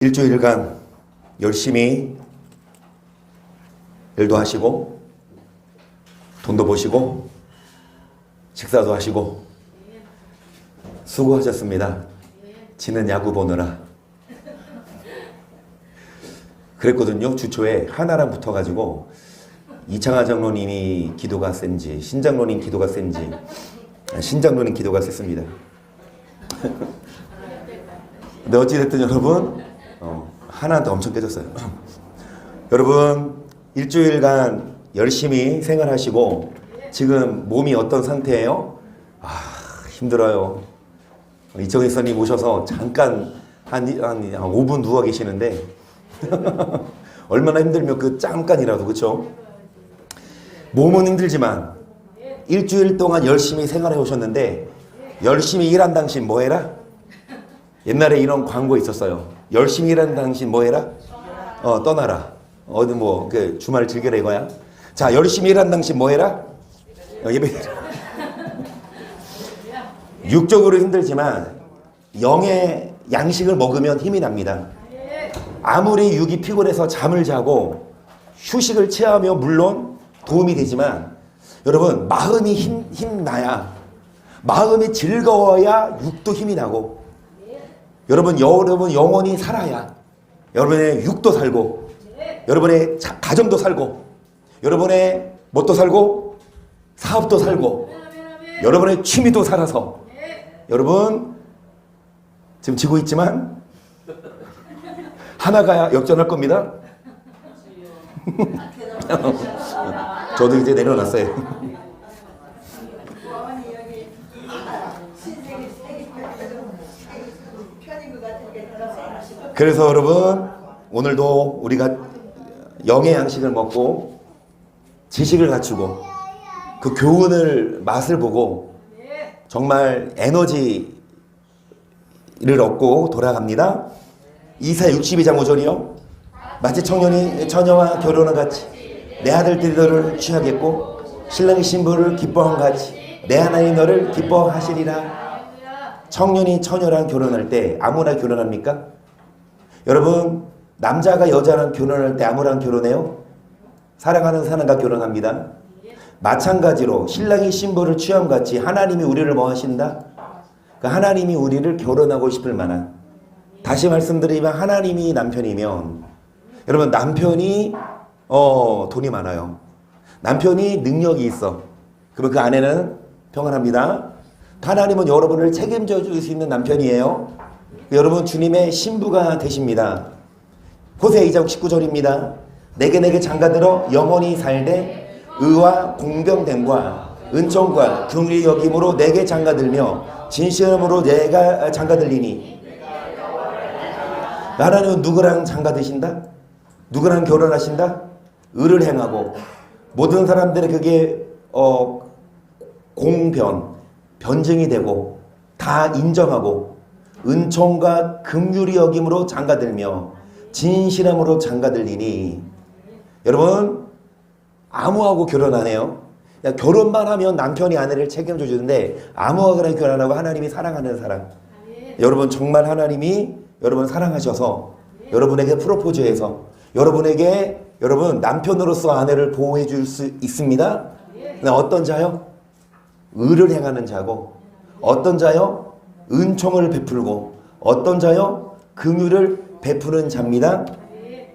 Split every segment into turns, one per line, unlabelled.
일주일간 열심히 일도 하시고 돈도 버시고 식사도 하시고 수고하셨습니다. 지는 야구 보느라. 그랬거든요. 주초에 하나랑 붙어가지고 이창하 장로님이 기도가 센지 신장로님 기도가 센지 신장로님 기도가 셌습니다. 근데 어찌됐든 여러분 하나한테 엄청 깨졌어요. 여러분 일주일간 열심히 생활하시고 지금 몸이 어떤 상태예요? 힘들어요. 이정희 선생님 오셔서 잠깐 한 5분 누워 계시는데 얼마나 힘들면 그 잠깐이라도, 그렇죠? 몸은 힘들지만 일주일 동안 열심히 생활해 오셨는데 열심히 일한 당신 뭐 해라? 옛날에 이런 광고 있었어요. 열심히 일한 당신 뭐 해라? 떠나라. 어디 그 주말 즐겨라 이거야. 자, 열심히 일한 당신 뭐 해라? 예배드려. 육적으로 힘들지만 영의 양식을 먹으면 힘이 납니다. 아무리 육이 피곤해서 잠을 자고 휴식을 취하며 물론 도움이 되지만 여러분 마음이 힘나야, 마음이 즐거워야 육도 힘이 나고 여러분 영혼이 살아야 여러분의 육도 살고 여러분의 가정도 살고 여러분의 뭣도 살고 사업도 살고 여러분의 취미도 살아서 여러분 지금 지고 있지만 하나가 역전할 겁니다. 저도 이제 내려놨어요. 그래서 여러분 오늘도 우리가 영의 양식을 먹고 지식을 갖추고 그 교훈을 맛을 보고 정말 에너지를 얻고 돌아갑니다. 이사 62장 5절이요. 마치 처녀와 결혼한 같이 내 아들들이 너를 취하겠고 신랑이 신부를 기뻐한 같이 내 하나님 너를 기뻐하시리라. 청년이 처녀랑 결혼할 때 아무나 결혼합니까? 여러분 남자가 여자랑 결혼할 때 아무랑 결혼해요? 사랑하는 사람과 결혼합니다. 마찬가지로 신랑이 신부를 취함같이 하나님이 우리를 뭐 하신다? 그 하나님이 우리를 결혼하고 싶을 만한, 다시 말씀드리면 하나님이 남편이면 여러분 남편이 돈이 많아요. 남편이 능력이 있어. 그러면 그 아내는 평안합니다. 하나님은 여러분을 책임져 줄 수 있는 남편이에요. 여러분 주님의 신부가 되십니다. 호세 2장 19절입니다. 내게 장가들어 영원히 살되 의와 공병됨과 은총과 긍휼히 여김으로 내게 장가들며 진실함으로 내가 장가들리니. 하나님은 누구랑 장가드신다? 누구랑 결혼하신다? 의를 행하고 모든 사람들의 그게 변증이 되고 다 인정하고 은총과 긍휼히 여김으로 장가들며 진실함으로 장가들리니. 여러분 아무하고 결혼 안 해요. 결혼만 하면 남편이 아내를 책임져 주는데 아무하고나 결혼하고 하나님이 사랑하는 사람. 여러분 정말 하나님이 여러분 사랑하셔서 여러분에게 프로포즈해서 여러분에게 여러분 남편으로서 아내를 보호해 줄 수 있습니다. 어떤 자요? 의를 행하는 자고 어떤 자요? 은총을 베풀고 어떤 자요? 긍휼을 베푸는 자입니다.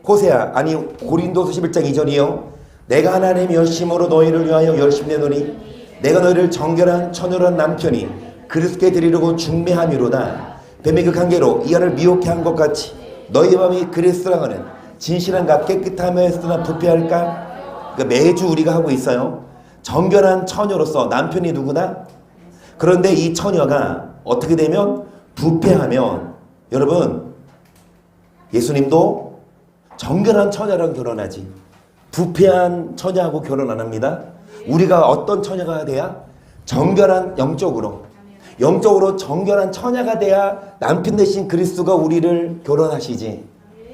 호세아 고린도서 11장 2절이요. 내가 하나님의 열심으로 너희를 위하여 열심내노니 내가 너희를 정결한 처녀란 남편이 그리스도께 드리려고 중매함이로다. 뱀의 그 관계로 이 안을 미혹해 한 것 같이 너희 마음이 그리스도라 하는 진실한가 깨끗함에서나 부패할까? 그러니까 매주 우리가 하고 있어요. 정결한 처녀로서 남편이 누구다? 그런데 이 처녀가 어떻게 되면 부패하면 여러분 예수님도 정결한 처녀랑 결혼하지 부패한 처녀하고 결혼 안 합니다. 우리가 어떤 처녀가 돼야? 정결한 영적으로 정결한 처녀가 돼야 남편 대신 그리스도가 우리를 결혼하시지.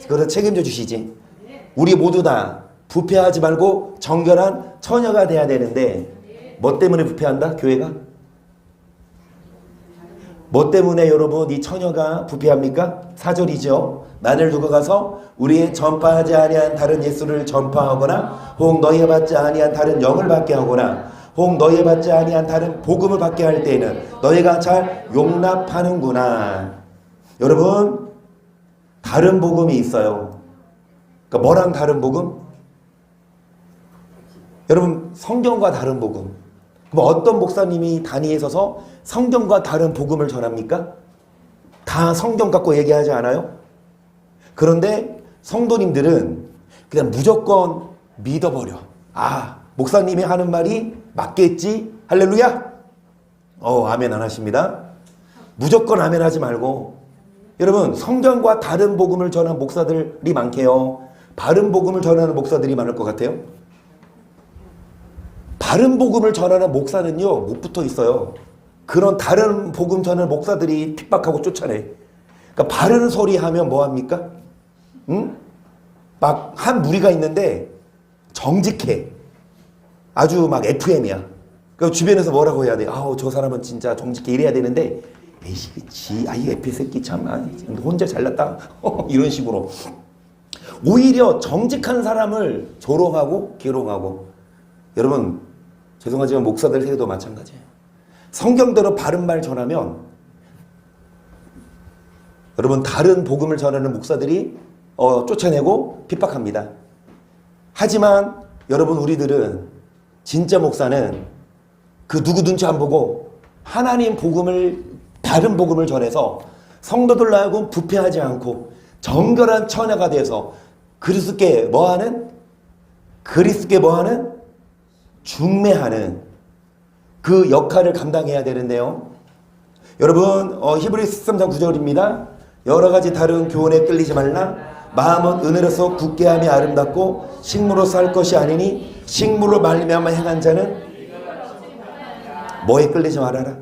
그래서 책임져 주시지. 우리 모두 다 부패하지 말고 정결한 처녀가 돼야 되는데 뭐 때문에 부패한다? 교회가? 뭐 때문에 여러분 이 처녀가 부패합니까? 4절이죠. 나를 두고 가서 우리의 전파하지 아니한 다른 예수를 전파하거나 혹 너희에 받지 아니한 다른 영을 받게 하거나 혹 너희에 받지 아니한 다른 복음을 받게 할 때에는 너희가 잘 용납하는구나. 여러분, 다른 복음이 있어요. 그러니까 뭐랑 다른 복음? 여러분, 성경과 다른 복음. 그럼 어떤 목사님이 단위에 서서 성경과 다른 복음을 전합니까? 다 성경 갖고 얘기하지 않아요? 그런데 성도님들은 그냥 무조건 믿어버려. 아, 목사님이 하는 말이 맞겠지? 할렐루야? 아멘 안 하십니다. 무조건 아멘 하지 말고, 여러분, 성경과 다른 복음을 전하는 목사들이 많게요. 바른 복음을 전하는 목사들이 많을 것 같아요. 바른 복음을 전하는 목사는요, 못 붙어 있어요. 그런 다른 복음 전하는 목사들이 핍박하고 쫓아내. 그러니까 바른 소리 하면 뭐합니까? 응? 막 한 무리가 있는데 정직해. 아주 막 FM이야. 그 주변에서 뭐라고 해야 돼? 아우, 저 사람은 진짜 정직해 이래야 되는데, 에이씨, 이 FP 새끼 참, 혼자 잘났다. 이런 식으로. 오히려 정직한 사람을 조롱하고 기롱하고. 여러분, 죄송하지만 목사들 세대도 마찬가지예요. 성경대로 바른 말 전하면 여러분, 다른 복음을 전하는 목사들이 쫓아내고 핍박합니다. 하지만 여러분, 우리들은, 진짜 목사는 그 누구 눈치 안 보고 하나님 복음을, 다른 복음을 전해서 성도들로 하여금 부패하지 않고 정결한 처녀가 돼서 그리스도께 뭐하는? 중매하는 그 역할을 감당해야 되는데요. 여러분, 히브리서 13장 9절입니다. 여러 가지 다른 교훈에 끌리지 말라. 마음은 은혜로서 굳게 함이 아름답고 식물로서 할 것이 아니니 식물로 말미암아 행한 자는 뭐에 끌리지 말아라.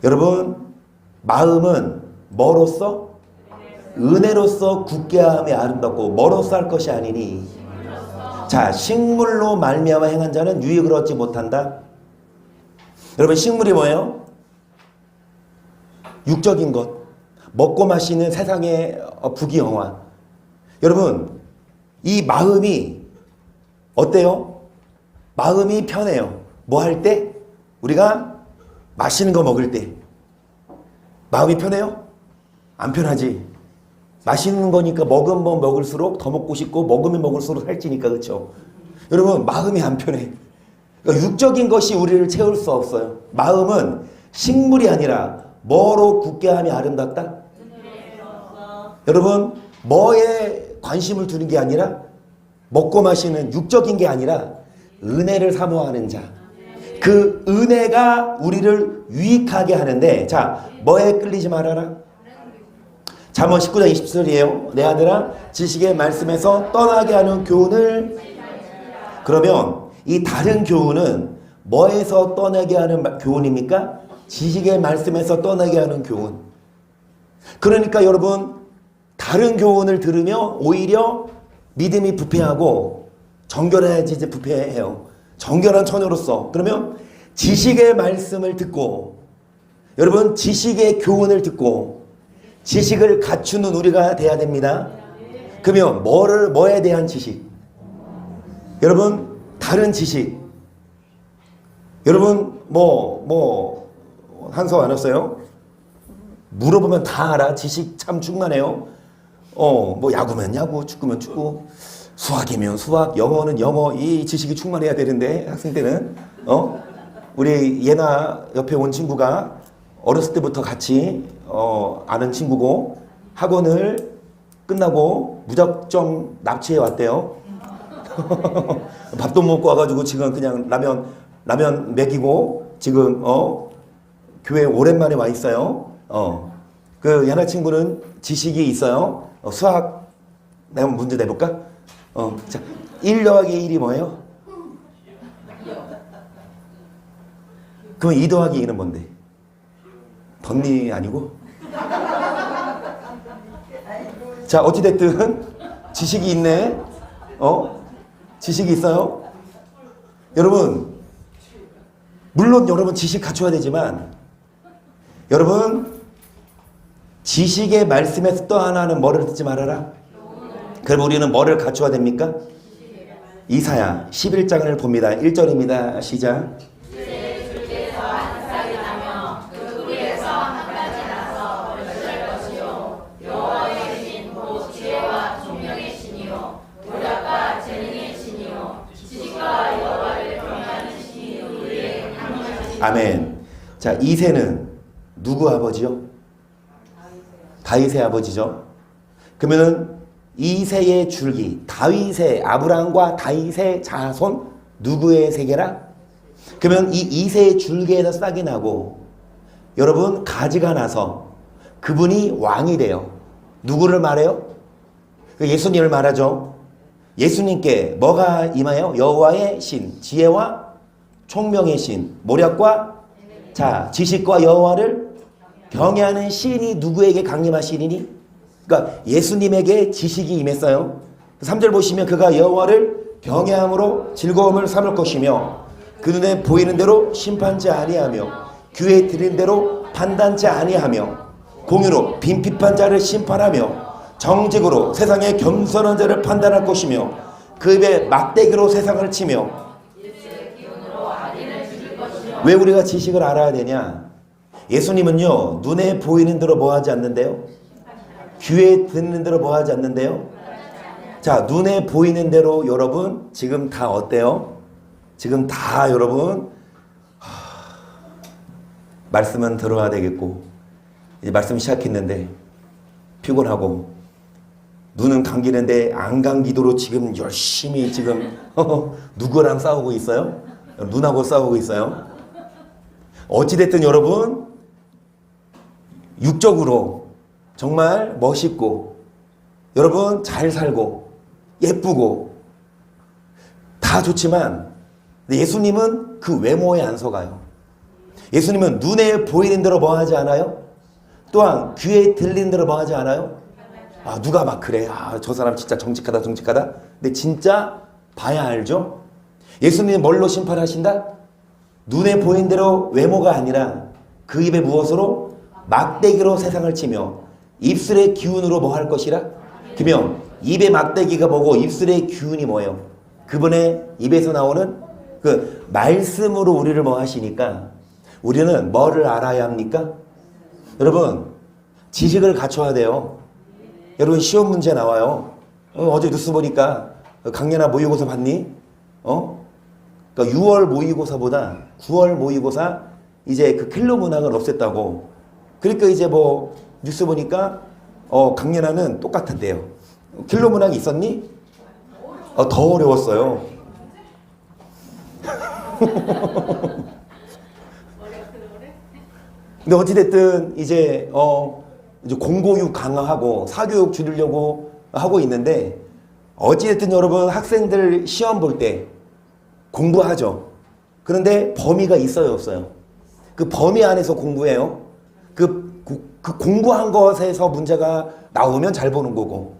여러분, 마음은 뭐로서? 은혜로서 굳게 함이 아름답고 뭐로서 할 것이 아니니. 자, 식물로 말미암아 행한 자는 유익을 얻지 못한다. 여러분, 식물이 뭐예요? 육적인 것, 먹고 마시는 세상의 부귀영화. 여러분, 이 마음이 어때요? 마음이 편해요. 뭐 할 때? 우리가 맛있는 거 먹을 때. 마음이 편해요? 안 편하지. 맛있는 거니까 먹으면 먹을수록 더 먹고 싶고 먹으면 먹을수록 살찌니까. 그렇죠? 여러분, 마음이 안 편해. 그러니까 육적인 것이 우리를 채울 수 없어요. 마음은 식물이 아니라 뭐로 굳게 함이 아름답다? 여러분, 뭐에 관심을 두는 게 아니라, 먹고 마시는 육적인 게 아니라 은혜를 사모하는 자. 그 은혜가 우리를 유익하게 하는데, 자, 뭐에 끌리지 말아라? 잠언 19장 20절이에요. 내 아들아, 지식의 말씀에서 떠나게 하는 교훈을. 그러면 이 다른 교훈은 뭐에서 떠나게 하는 교훈입니까? 지식의 말씀에서 떠나게 하는 교훈. 그러니까 여러분, 다른 교훈을 들으면 오히려 믿음이 부패하고 정결해야지 이제 부패해요. 정결한 처녀로서. 그러면 지식의 말씀을 듣고, 여러분, 지식의 교훈을 듣고 지식을 갖추는 우리가 돼야 됩니다. 그러면 뭐에 대한 지식? 여러분, 다른 지식. 여러분, 한서 안 왔어요? 물어보면 다 알아. 지식 참 충만해요. 야구면 야구, 축구면 축구, 수학이면 수학, 영어는 영어. 이 지식이 충만해야 되는데, 학생 때는. 우리 예나 옆에 온 친구가 어렸을 때부터 같이 아는 친구고, 학원을 끝나고 무작정 납치해 왔대요. 밥도 먹고 와가지고 지금 그냥 라면 먹이고 지금 교회 오랜만에 와 있어요. 그 예나 친구는 지식이 있어요. 수학 내가 문제 내볼까? 자, 1 더하기 1이 뭐예요? 그럼 2 더하기 2는 뭔데? 덧니 아니고? 자, 어찌됐든 지식이 있네. 지식이 있어요. 여러분, 물론 여러분 지식 갖춰야 되지만, 여러분, 지식의 말씀에서 또 하나는 뭐를 듣지 말아라? 그럼 우리는 뭐를 갖춰야 됩니까? 이사야 11장을 봅니다. 1절입니다. 시작. 아멘. 자, 이새는 누구 아버지요? 다윗의 아버지죠. 그러면은 이새의 줄기, 다윗의 아브라함과 다윗의 자손 누구의 세계라? 그러면 이 이새의 줄기에서 싹이 나고 여러분 가지가 나서 그분이 왕이 돼요. 누구를 말해요? 예수님을 말하죠. 예수님께 뭐가 임하여? 여호와의 신, 지혜와 총명의 신, 모략과 자 지식과 여호와를 경외하는 신이 누구에게 강림하시리니? 그러니까 예수님에게 지식이 임했어요. 3절 보시면 그가 여호와를 경외함으로 즐거움을 삼을 것이며 그 눈에 보이는 대로 심판치 아니하며 귀에 들린 대로 판단치 아니하며 공의로 빈핍한 자를 심판하며 정직으로 세상의 겸손한 자를 판단할 것이며 그 입에 막대기로 세상을 치며. 왜 우리가 지식을 알아야 되냐? 예수님은요 눈에 보이는 대로 뭐 하지 않는데요? 귀에 듣는 대로 뭐 하지 않는데요? 자, 눈에 보이는 대로 여러분 지금 다 어때요? 지금 다 여러분 말씀은 들어야 되겠고 이제 말씀 시작했는데 피곤하고 눈은 감기는데 안 감기도록 지금 열심히 지금 누구랑 싸우고 있어요? 눈하고 싸우고 있어요. 어찌됐든 여러분 육적으로 정말 멋있고 여러분 잘 살고 예쁘고 다 좋지만 예수님은 그 외모에 안 속아요. 예수님은 눈에 보이는 대로 뭐 하지 않아요? 또한 귀에 들리는 대로 뭐 하지 않아요? 아, 누가 막 그래. 아, 저 사람 진짜 정직하다 정직하다. 근데 진짜 봐야 알죠? 예수님은 뭘로 심판하신다? 눈에 보이는 대로 외모가 아니라 그 입에 무엇으로? 막대기로 세상을 치며 입술의 기운으로 뭐 할 것이라? 그러면 입의 막대기가 뭐고 입술의 기운이 뭐예요? 그분의 입에서 나오는 그 말씀으로 우리를 뭐 하시니까 우리는 뭐를 알아야 합니까? 여러분 지식을 갖춰야 돼요. 여러분 시험 문제 나와요. 어제 뉴스 보니까 강연아 모의고사 봤니? 그러니까 6월 모의고사보다 9월 모의고사 이제 그 킬러 문항을 없앴다고. 그러니까 이제 뭐 뉴스 보니까 강연아는 똑같은데요. 킬러 문항이 있었니? 더 어려웠어요. 근데 어찌됐든 이제 공교육 강화하고 사교육 줄이려고 하고 있는데 어찌됐든 여러분 학생들 시험 볼 때 공부하죠. 그런데 범위가 있어요 없어요? 그 범위 안에서 공부해요. 그 공부한 것에서 문제가 나오면 잘 보는 거고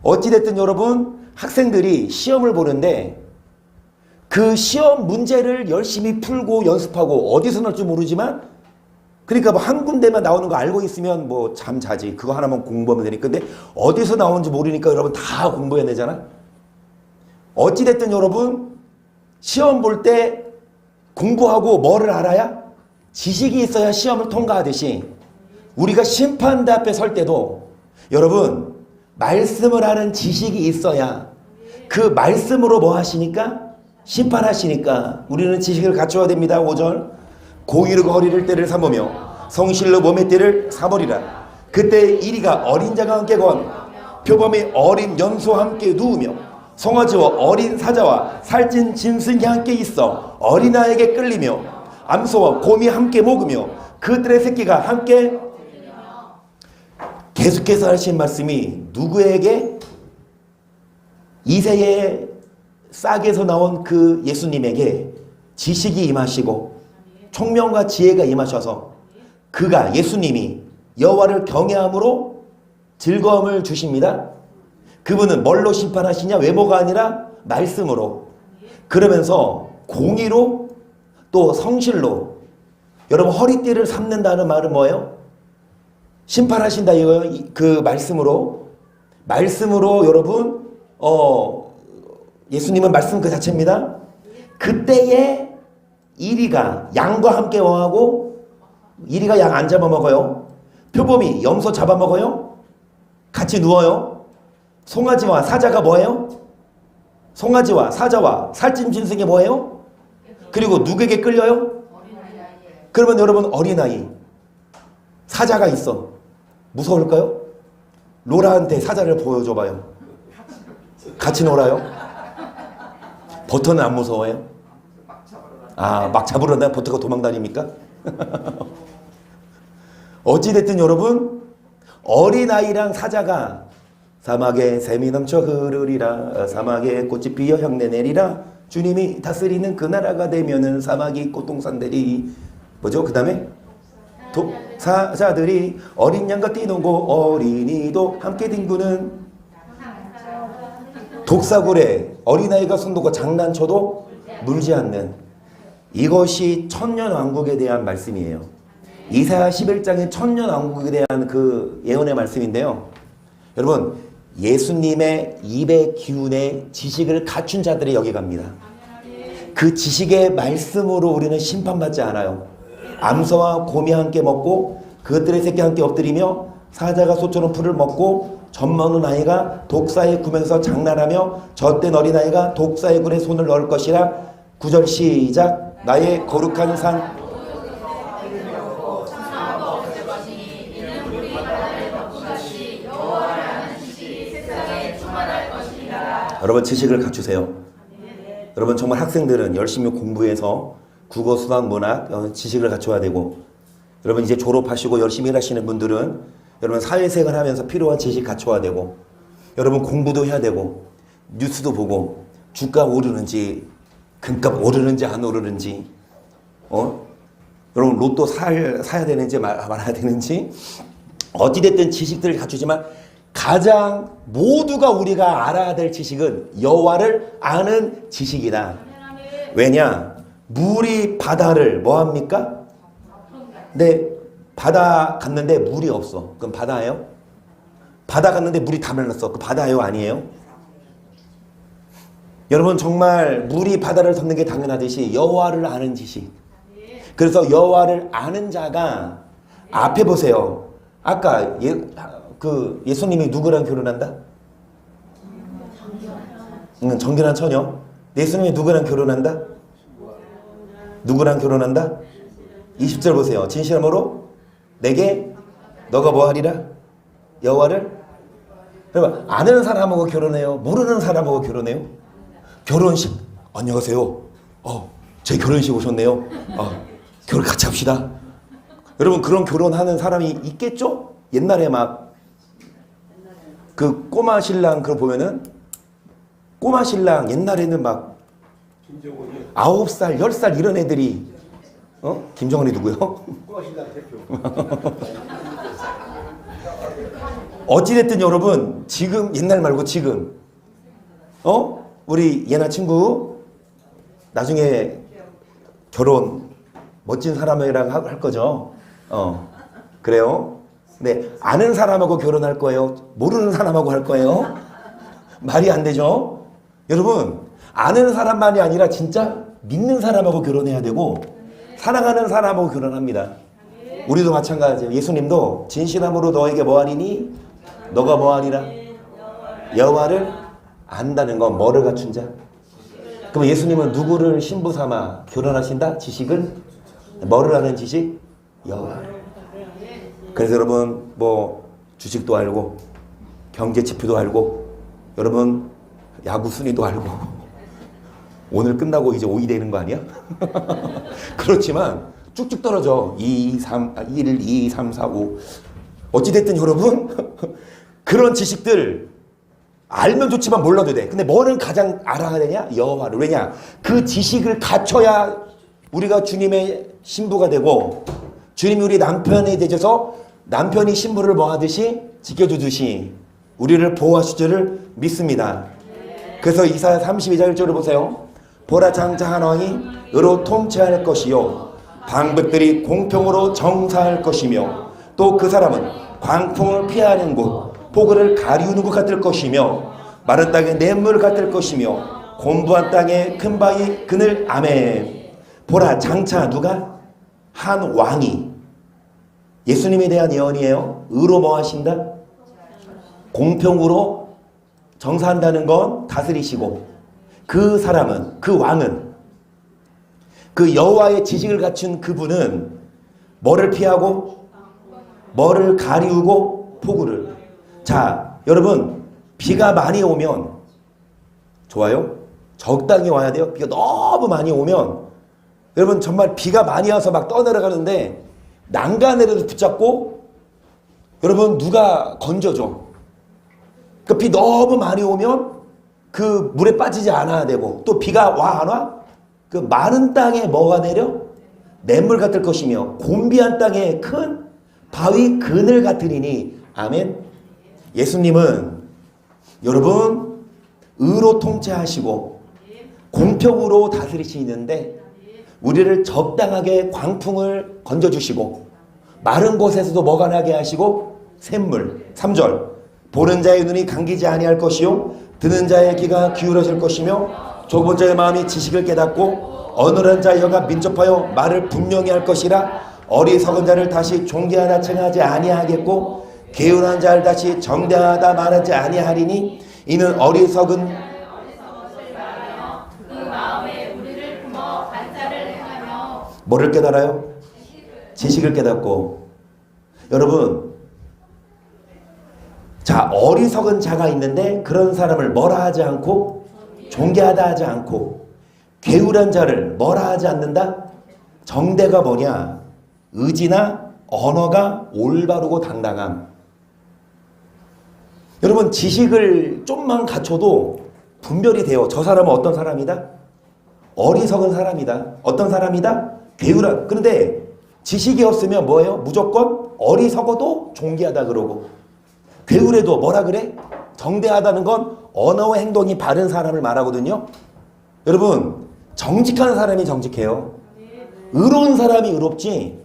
어찌됐든 여러분 학생들이 시험을 보는데 그 시험 문제를 열심히 풀고 연습하고 어디서 나올지 모르지만 그러니까 뭐 한 군데만 나오는 거 알고 있으면 뭐 잠자지 그거 하나만 공부하면 되니까 근데 어디서 나오는지 모르니까 여러분 다 공부해야 되잖아. 어찌됐든 여러분 시험 볼 때 공부하고 뭐를 알아야? 지식이 있어야 시험을 통과하듯이 우리가 심판대 앞에 설 때도 여러분 말씀을 아는 지식이 있어야 그 말씀으로 뭐 하시니까? 심판하시니까 우리는 지식을 갖춰야 됩니다. 5절 공의로 거리를 때를 삼으며 성실로 몸의 때를 삼으리라. 그때 이리가 어린 자가 함께 건 표범이 어린 연소와 함께 누우며 송아지와 어린 사자와 살찐 짐승이 함께 있어 어린아이에게 끌리며 암소와 곰이 함께 먹으며 그들의 새끼가 함께. 계속해서 하신 말씀이 누구에게? 이새의 싹에서 나온 그 예수님에게 지식이 임하시고 총명과 지혜가 임하셔서 그가 예수님이 여호와를 경외함으로 즐거움을 주십니다. 그분은 뭘로 심판하시냐? 외모가 아니라 말씀으로. 그러면서 공의로 또 성실로. 여러분 허리띠를 삼는다는 말은 뭐예요? 심판하신다 이거요. 그 말씀으로 여러분 예수님은 말씀 그 자체입니다. 그때에 이리가 양과 함께 왕하고, 이리가 양 안 잡아먹어요. 표범이 염소 잡아먹어요. 같이 누워요. 송아지와 사자가 뭐예요? 송아지와 사자와 살찐 짐승이 뭐예요? 그리고 누구에게 끌려요? 그러면 여러분 어린아이, 사자가 있어. 무서울까요? 로라한테 사자를 보여줘봐요. 같이 놀아요? 버터는 안 무서워요? 막 잡으러 나 버터가 도망다닙니까? 어찌됐든 여러분, 어린아이랑 사자가 사막에 샘이 넘쳐 흐르리라, 사막에 꽃이 피어 향내 내리라, 주님이 다스리는 그 나라가 되면은 사막이 꽃동산들이 뭐죠? 그 다음에 사자들이 어린 양과 뛰놀고 어린이도 함께 뒹구는 독사굴에 어린아이가 손놓고 장난쳐도 물지 않는, 이것이 천년왕국에 대한 말씀이에요. 이사야 11장의 천년왕국에 대한 그 예언의 말씀인데요. 여러분, 예수님의 입의 기운에 지식을 갖춘 자들이 여기 갑니다. 그 지식의 말씀으로 우리는 심판받지 않아요. 암소와 곰이 함께 먹고 그것들의 새끼 함께 엎드리며 사자가 소처럼 풀을 먹고 젖먹는 아이가 독사의 굴에서 장난하며 젖된 어린아이가 독사의 굴에 손을 넣을 것이라. 9절 시작. 나의 거룩한 산 여러분 지식을 갖추세요. 여러분 정말 학생들은 열심히 공부해서 국어, 수학, 문학 지식을 갖춰야 되고, 여러분 이제 졸업하시고 열심히 일하시는 분들은 여러분 사회생활 하면서 필요한 지식 갖춰야 되고, 여러분 공부도 해야 되고, 뉴스도 보고, 주가 오르는지 금값 오르는지 안 오르는지, 여러분 로또 사야 되는지 말아야 되는지, 어찌됐든 지식들을 갖추지만 가장 모두가 우리가 알아야 될 지식은 여호와를 아는 지식이다. 왜냐? 물이 바다를 뭐합니까? 네, 바다 갔는데 물이 없어. 그럼 바다예요? 바다 갔는데 물이 다 말랐어. 그 바다예요? 아니에요? 여러분 정말 물이 바다를 덮는 게 당연하듯이 여호와를 아는 지식. 그래서 여호와를 아는 자가 앞에 보세요. 아까 예수님이 누구랑 결혼한다? 정결한 처녀. 예수님이 누구랑 결혼한다? 누구랑 결혼한다? 20절 보세요. 진실함으로 내게 너가 뭐하리라? 여호와를. 여러분 아는 사람하고 결혼해요? 모르는 사람하고 결혼해요? 결혼식 안녕하세요. 제 결혼식 오셨네요. 결혼 같이 합시다. 여러분 그런 결혼하는 사람이 있겠죠? 옛날에 막 그 꼬마 신랑 그거 보면은 꼬마 신랑 옛날에는 막 9살, 10살 이런 애들이 김정은이 누구요? 꼬마 신랑 대표. 어찌됐든 여러분 지금 옛날 말고 지금 우리 예나 친구 나중에 결혼 멋진 사람이랑 할 거죠. 그래요? 네, 아는 사람하고 결혼할 거예요? 모르는 사람하고 할 거예요? 말이 안 되죠? 여러분, 아는 사람만이 아니라 진짜 믿는 사람하고 결혼해야 되고 사랑하는 사람하고 결혼합니다. 우리도 마찬가지예요. 예수님도 진실함으로 너에게 뭐하리니? 너가 뭐하리라? 여호와를 안다는 건 뭐를 갖춘 자? 그럼 예수님은 누구를 신부 삼아 결혼하신다? 지식을? 뭐를 아는 지식? 여호와를. 그래서 여러분 뭐 주식도 알고 경제 지표도 알고 여러분 야구 순위도 알고 오늘 끝나고 이제 5위 되는 거 아니야? 그렇지만 쭉쭉 떨어져. 1, 2, 3, 4, 5 어찌됐든 여러분 그런 지식들 알면 좋지만 몰라도 돼. 근데 뭐는 가장 알아야 되냐? 여호와를. 왜냐? 그 지식을 갖춰야 우리가 주님의 신부가 되고 주님이 우리 남편이 되셔서 남편이 신부를 뭐 하듯이 지켜주듯이 우리를 보호하실 줄을 믿습니다. 그래서 이사야 32장 1절을 보세요. 보라 장자한 왕이 의로 통치할 것이요 방백들이 공평으로 정사할 것이며 또 그 사람은 광풍을 피하는 곳, 폭우를 가리우는 것 같을 것이며 마른 땅에 냇물 같을 것이며 곤부한 땅에 큰 바위 그늘. 아멘. 보라, 장차 누가? 한 왕이. 예수님에 대한 예언이에요. 의로 뭐 하신다? 공평으로 정사한다는 건 다스리시고, 그 사람은, 그 왕은, 그 여호와의 지식을 갖춘 그분은 뭐를 피하고 뭐를 가리우고 폭우를. 자, 여러분, 비가 많이 오면 좋아요? 적당히 와야 돼요. 비가 너무 많이 오면 여러분 정말 비가 많이 와서 막 떠내려가는데 난간에라도 붙잡고 여러분 누가 건져줘. 그 비 너무 많이 오면 그 물에 빠지지 않아야 되고, 또 비가 와 안 와? 그 마른 땅에 뭐가 내려? 냇물 같을 것이며 곤비한 땅에 큰 바위 그늘 같으리니. 아멘. 예수님은 여러분 의로 통치하시고 공평으로 다스리시는데 우리를 적당하게 광풍을 건져주시고 마른 곳에서도 뭐가 나게 하시고 샘물. 3절 보는 자의 눈이 감기지 아니할 것이요 듣는 자의 귀가 기울어질 것이며 좁은 자의 마음이 지식을 깨닫고 어눌한 자의 혀가 민첩하여 말을 분명히 할 것이라. 어리석은 자를 다시 존귀하다 칭하지 아니하겠고 게으른 자를 다시 정대하다 말하지 아니하리니 이는 어리석은 뭐를 깨달아요? 지식을 깨닫고. 여러분, 자, 어리석은 자가 있는데 그런 사람을 뭐라 하지 않고 존귀하다 하지 않고, 게으른 자를 뭐라 하지 않는다? 정대가 뭐냐? 의지나 언어가 올바르고 당당함. 여러분, 지식을 좀만 갖춰도 분별이 돼요. 저 사람은 어떤 사람이다? 어리석은 사람이다. 어떤 사람이다? 게으른. 그런데 지식이 없으면 뭐예요? 무조건 어리석어도 존귀하다 그러고, 게으르도 뭐라 그래? 정대하다는 건 언어와 행동이 바른 사람을 말하거든요. 여러분, 정직한 사람이 정직해요. 의로운 사람이 의롭지.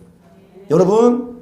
여러분,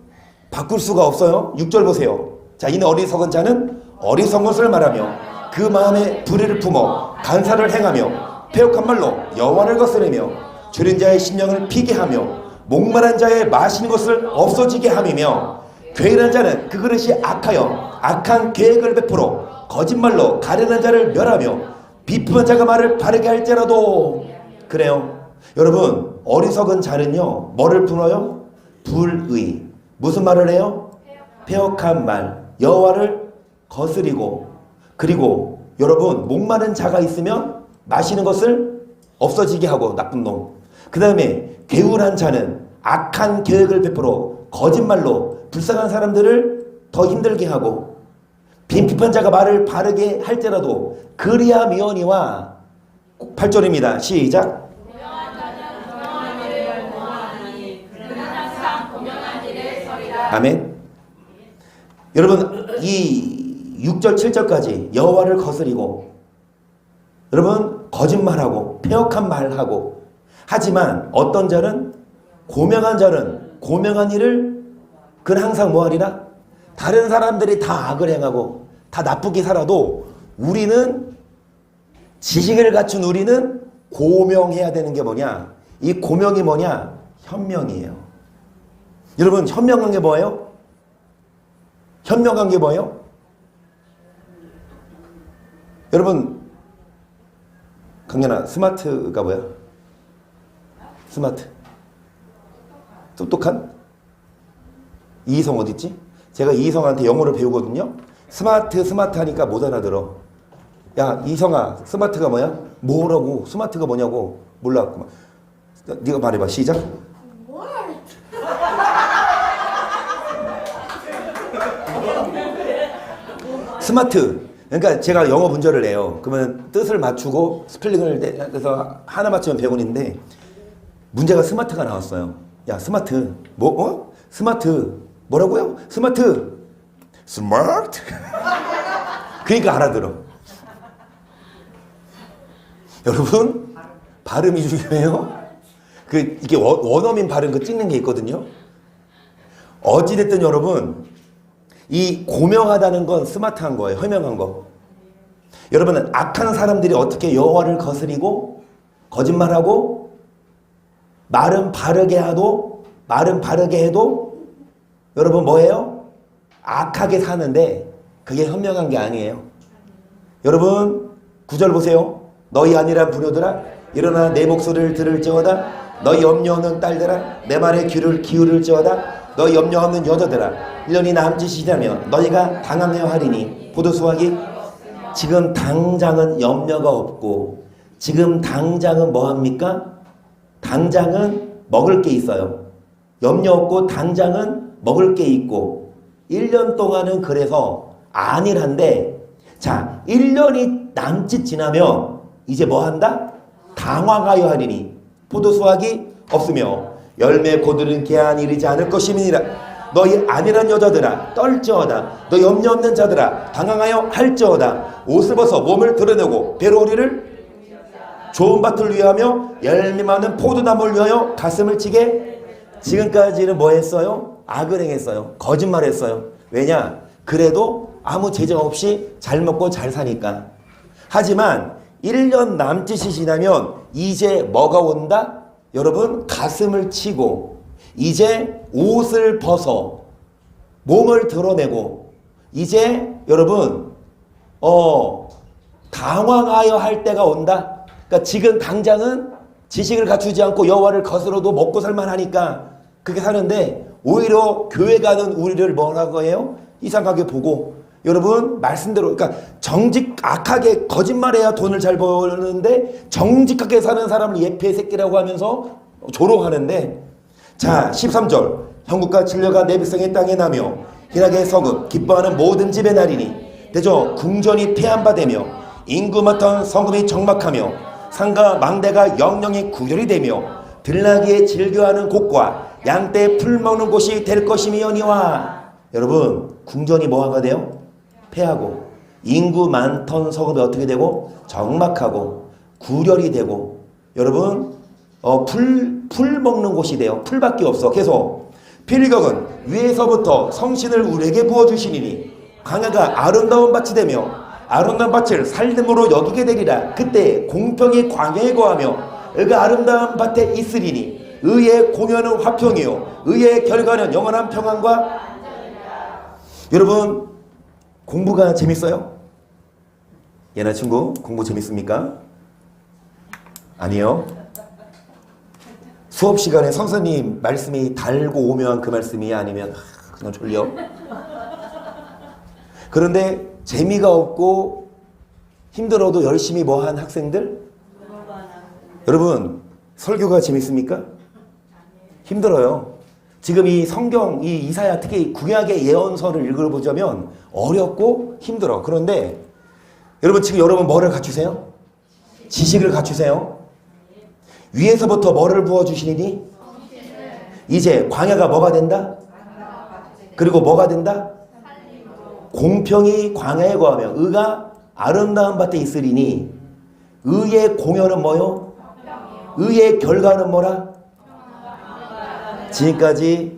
바꿀 수가 없어요. 6절 보세요. 자, 이는 어리석은 자는 어리석은 것을 말하며 그 마음에 불의를 품어 간사를 행하며 패역한 말로 여호와를 거스르며 줄인 자의 심령을 피게 하며 목마른 자의 마시는 것을 없어지게 함이며 괴인한 자는 그 그릇이 악하여 악한 계획을 베풀어 거짓말로 가련한 자를 멸하며 비품한 자가 말을 바르게 할지라도. 그래요. 여러분, 어리석은 자는요 뭐를 품어요? 불의. 무슨 말을 해요? 패역한 말. 여호와를 거스리고. 그리고 여러분, 목마른 자가 있으면 마시는 것을 없어지게 하고, 나쁜 놈. 그 다음에 게으른 자는 악한 계획을 베풀어 거짓말로 불쌍한 사람들을 더 힘들게 하고, 빈핍한 자가 말을 바르게 할지라도 그리하미오니와. 8절입니다. 시작. 아멘. 여러분, 이 6절 7절까지 여호와를 거스리고, 여러분 거짓말하고 패역한 말하고, 하지만 어떤 자는, 고명한 자는 고명한 일을 그는 항상 뭐하리라? 다른 사람들이 다 악을 행하고 다 나쁘게 살아도 우리는, 지식을 갖춘 우리는 고명해야 되는 게 뭐냐? 이 고명이 뭐냐? 현명이에요. 여러분, 현명한 게 뭐예요? 현명한 게 뭐예요? 여러분, 강연아, 스마트가 뭐야? 스마트. 똑똑한? 이희성 어딨지? 제가 이희성한테 영어를 배우거든요. 스마트 하니까 못 알아들어. 야, 이희성아, 스마트가 뭐야? 뭐라고? 스마트가 뭐냐고 몰라갖고. 네가 말해봐. 시작. 스마트. 그러니까 제가 영어 문제를 내요. 그러면 뜻을 맞추고 스펠링을 해서 하나 맞추면 100원인데 문제가 스마트가 나왔어요. 야, 스마트. 뭐? 스마트. 뭐라고요? 스마트. 스마트. 그러니까 알아들어. 여러분, 발음이 중요해요. 이게 원어민 발음 찍는 게 있거든요. 어찌됐든 여러분, 이 고명하다는 건 스마트한 거예요. 현명한 거. 여러분은 악한 사람들이 어떻게 여호와를 거스리고 거짓말하고 말은 바르게 해도 여러분 뭐예요? 악하게 사는데 그게 현명한 게 아니에요. 여러분 9절 보세요. 너희 아니란 부녀들아 일어나 내 목소리를 들을지어다. 너희 염려 없는 딸들아 내 말에 귀를 기울일지어다. 너희 염려 없는 여자들아 1년이 남짓이라면 너희가 당하며 하리니 포도수확이 지금 당장은 염려가 없고 지금 당장은 뭐합니까? 당장은 먹을 게 있어요. 염려 없고 당장은 먹을 게 있고 1년 동안은 그래서 안일한데 자 1년이 남짓 지나면 이제 뭐한다? 당황하여 하리니 포도수확이 없으며 열매 고들은 개안 이르지 않을 것임이니라. 너희 안일한 여자들아 떨지어다. 너 염려 없는 자들아 당황하여 할지어다. 옷을 벗어 몸을 드러내고 배로우리를 좋은 밭을 위하며 열매 많은 포도나무를 위하여 가슴을 치게. 지금까지는 뭐 했어요? 악을 행했어요. 거짓말했어요. 왜냐? 그래도 아무 제정 없이 잘 먹고 잘 사니까. 하지만 1년 남짓이 지나면 이제 뭐가 온다? 여러분 가슴을 치고 이제 옷을 벗어 몸을 드러내고 이제 여러분 당황하여 할 때가 온다. 그러니까 지금 당장은 지식을 갖추지 않고 여호와를 거스러도 먹고 살만하니까 그렇게 사는데 오히려 교회 가는 우리를 뭐라고 해요? 이상하게 보고 여러분 말씀대로 그러니까 악하게 거짓말해야 돈을 잘 버는데 정직하게 사는 사람을 예패 새끼라고 하면서 조롱하는데 자 13절 형국과 진료가 내 백성의 땅에 나며 희락의 서급 기뻐하는 모든 집의 날이니 대저 궁전이 폐한바되며 인구 많던 성읍이 적막하며 상가 망대가 영영이 구절이 되며 들나귀에 즐겨하는 곳과 양떼 풀 먹는 곳이 될 것이니와. 여러분 궁전이 뭐가 돼요? 폐하고 인구 많던 성읍이 어떻게 되고 적막하고 구렬이 되고 여러분 풀 먹는 곳이 돼요. 풀밖에 없어. 계속 필격은 위에서부터 성신을 우리에게 부어주시니니 광야가 아름다운 밭이 되며 아름다운 밭을 살림으로 여기게 되리라. 그때 공평이 광야에 거하며 의가 아름다운 밭에 있으리니 의의 공연은 화평이요 의의 결과는 영원한 평안과. 여러분 공부가 재밌어요? 얘나 친구 공부 재밌습니까? 아니요. 수업 시간에 선생님 말씀이 달고 오면 그 말씀이 아니면 그냥 졸려. 그런데 재미가 없고 힘들어도 열심히 뭐한 학생들? 여러분 설교가 재밌습니까? 힘들어요. 지금 이 성경 이 이사야 특히 구약의 예언서를 읽어보자면 어렵고 힘들어. 그런데 여러분 지금 여러분 뭐를 갖추세요? 지식을 갖추세요. 위에서부터 뭐를 부어주시니? 이제 광야가 뭐가 된다? 그리고 뭐가 된다? 공평이 광야에 거하며 의가 아름다운 밭에 있으리니 의의 공연은 뭐요? 의의 결과는 뭐라? 지금까지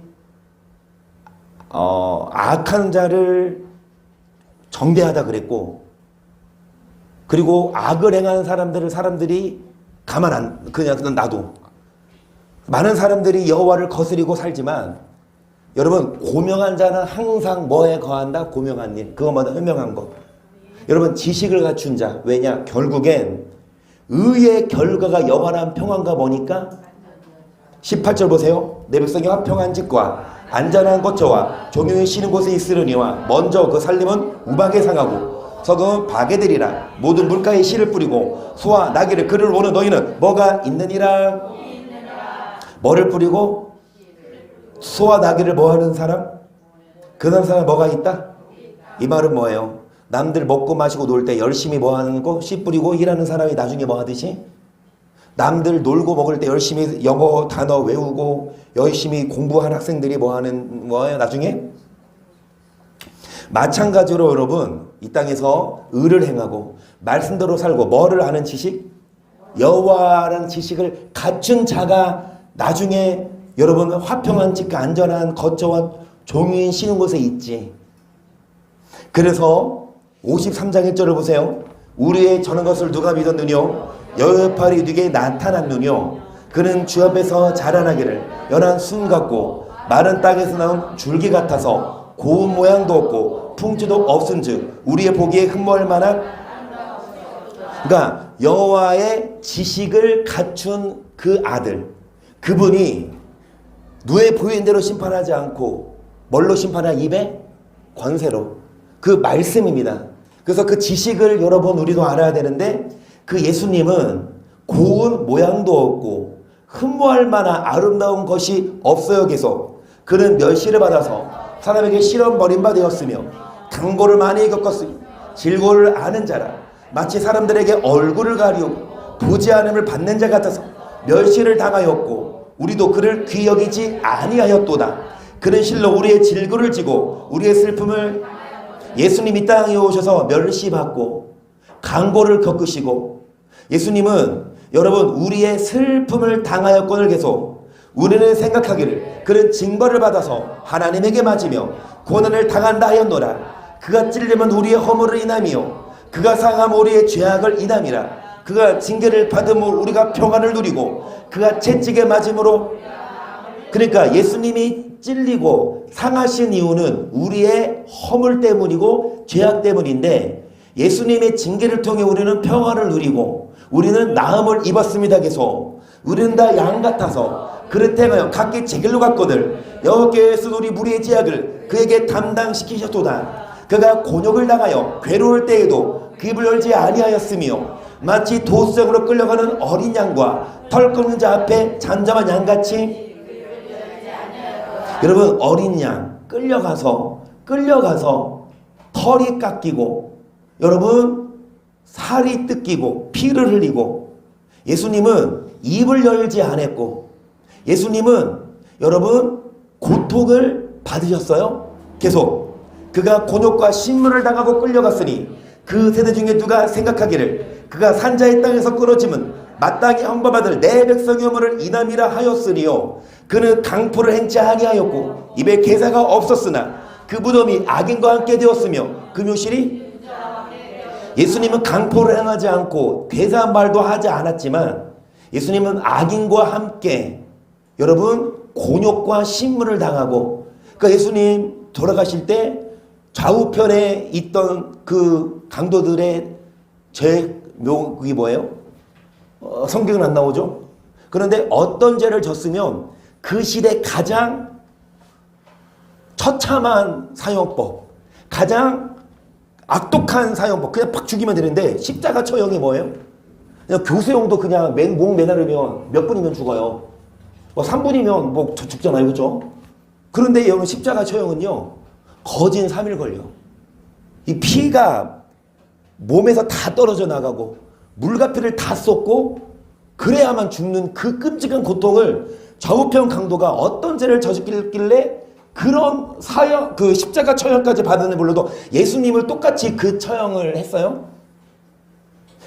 악한 자를 정죄하다 그랬고 그리고 악을 행하는 사람들이 그냥 놔도 많은 사람들이 여호와를 거스리고 살지만 여러분 고명한 자는 항상 뭐에 거한다? 고명한 일. 그것마다 현명한 것. 여러분 지식을 갖춘 자. 왜냐? 결국엔 의의 결과가 영원한 평안과 뭐니까? 18절 보세요. 내 백성이 화평한 집과 안전한 거처와 종용이 쉬는 곳에 있으려니와 먼저 그 살림은 우박에 상하고 서금은 박에 되리라. 모든 물가에 씨를 뿌리고 소와 나귀를 그를 오는 너희는 뭐가 있느니라. 뭐를 뿌리고 소와 나귀를 뭐하는 사람? 그 사람 뭐가 있다? 이 말은 뭐예요? 남들 먹고 마시고 놀 때 열심히 뭐하는 거? 씨 뿌리고 일하는 사람이 나중에 뭐하듯이? 남들 놀고 먹을 때 열심히 영어 단어 외우고 열심히 공부한 학생들이 뭐예요? 나중에? 마찬가지로 여러분 이 땅에서 의를 행하고 말씀대로 살고 뭐를 아는 지식? 여호와라는 지식을 갖춘 자가 나중에 여러분 화평한 집과 안전한 거처와 종인 쉬는 곳에 있지. 그래서 53장 1절을 보세요. 우리의 저는 것을 누가 믿었느뇨? 여호와팔이 네게 나타났느뇨? 그는 주 앞에서 자라나기를 연한 순 같고 마른 땅에서 나온 줄기 같아서 고운 모양도 없고 풍지도 없은즉 우리의 보기에 흠모할 만한, 그러니까 여호와의 지식을 갖춘 그 아들, 그분이 누에 보이는 대로 심판하지 않고 뭘로 심판하냐? 입의 권세로. 그 말씀입니다. 그래서 그 지식을 여러분 우리도 알아야 되는데, 그 예수님은 고운 모양도 없고 흠모할 만한 아름다운 것이 없어요. 계속 그는 멸시를 받아서 사람에게 시험 버린 바 되었으며 강고를 많이 겪었으며 질고를 아는 자라. 마치 사람들에게 얼굴을 가리우고 보지 않음을 받는 자 같아서 멸시를 당하였고 우리도 그를 귀히 여기지 아니하였도다. 그는 실로 우리의 질고를 지고 우리의 슬픔을, 예수님이 땅에 오셔서 멸시받고 강고를 겪으시고, 예수님은 여러분 우리의 슬픔을 당하였건을 계속 우리는 생각하기를 그는 징벌을 받아서 하나님에게 맞으며 고난을 당한다 하였노라. 그가 찔림은 우리의 허물을 인함이요 그가 상함 우리의 죄악을 인함이라. 그가 징계를 받음으로 우리가 평안을 누리고 그가 채찍에 맞음으로. 그러니까 예수님이 찔리고 상하신 이유는 우리의 허물 때문이고 죄악 때문인데, 예수님의 징계를 통해 우리는 평안을 누리고 우리는 나음을 입었습니다. 계속 우리는 다 양 같아서 그릇 행하여 각기 제 길로 갔거늘 여호와께서 우리 무리의 죄악을 그에게 담당시키셨도다. 그가 곤욕을 당하여 괴로울 때에도 그 입을 열지 아니하였으며 마치 도수장으로 끌려가는 어린 양과 털 끊는 자 앞에 잠잠한 양같이. 여러분 어린 양 끌려가서 털이 깎이고 여러분 살이 뜯기고 피를 흘리고, 예수님은 입을 열지 않았고 예수님은 여러분 고통을 받으셨어요. 계속 그가 곤욕과 신문을 당하고 끌려갔으니 그 세대 중에 누가 생각하기를 그가 산자의 땅에서 끊어짐은 마땅히 형벌받을 내 백성의 허물을 인함이라 하였으니요 그는 강포를 행치 아니하였고 입에 괴사가 없었으나 그 무덤이 악인과 함께 되었으며 그 묘실이, 예수님은 강포를 행하지 않고 괴사한 말도 하지 않았지만 예수님은 악인과 함께 여러분 곤욕과 신문을 당하고, 그러니까 예수님 돌아가실 때 좌우편에 있던 그 강도들의 그게 뭐예요? 성경은 안 나오죠? 그런데 어떤 죄를 졌으면 그 시대 가장 처참한 사형법, 가장 악독한 사형법, 그냥 팍 죽이면 되는데 십자가 처형이 뭐예요? 그냥 교수형도 그냥 목 매나르면 몇 분이면 죽어요. 3분이면 뭐 죽잖아요. 그죠? 그런데 여러분 십자가 처형은요 거진 3일 걸려. 이 피가 몸에서 다 떨어져 나가고 물과 피를 다 쏟고 그래야만 죽는 그 끔찍한 고통을 좌우편 강도가 어떤 죄를 저질렀길래 그런 사형, 그 십자가 처형까지 받은 애 불러도 예수님을 똑같이 그 처형을 했어요?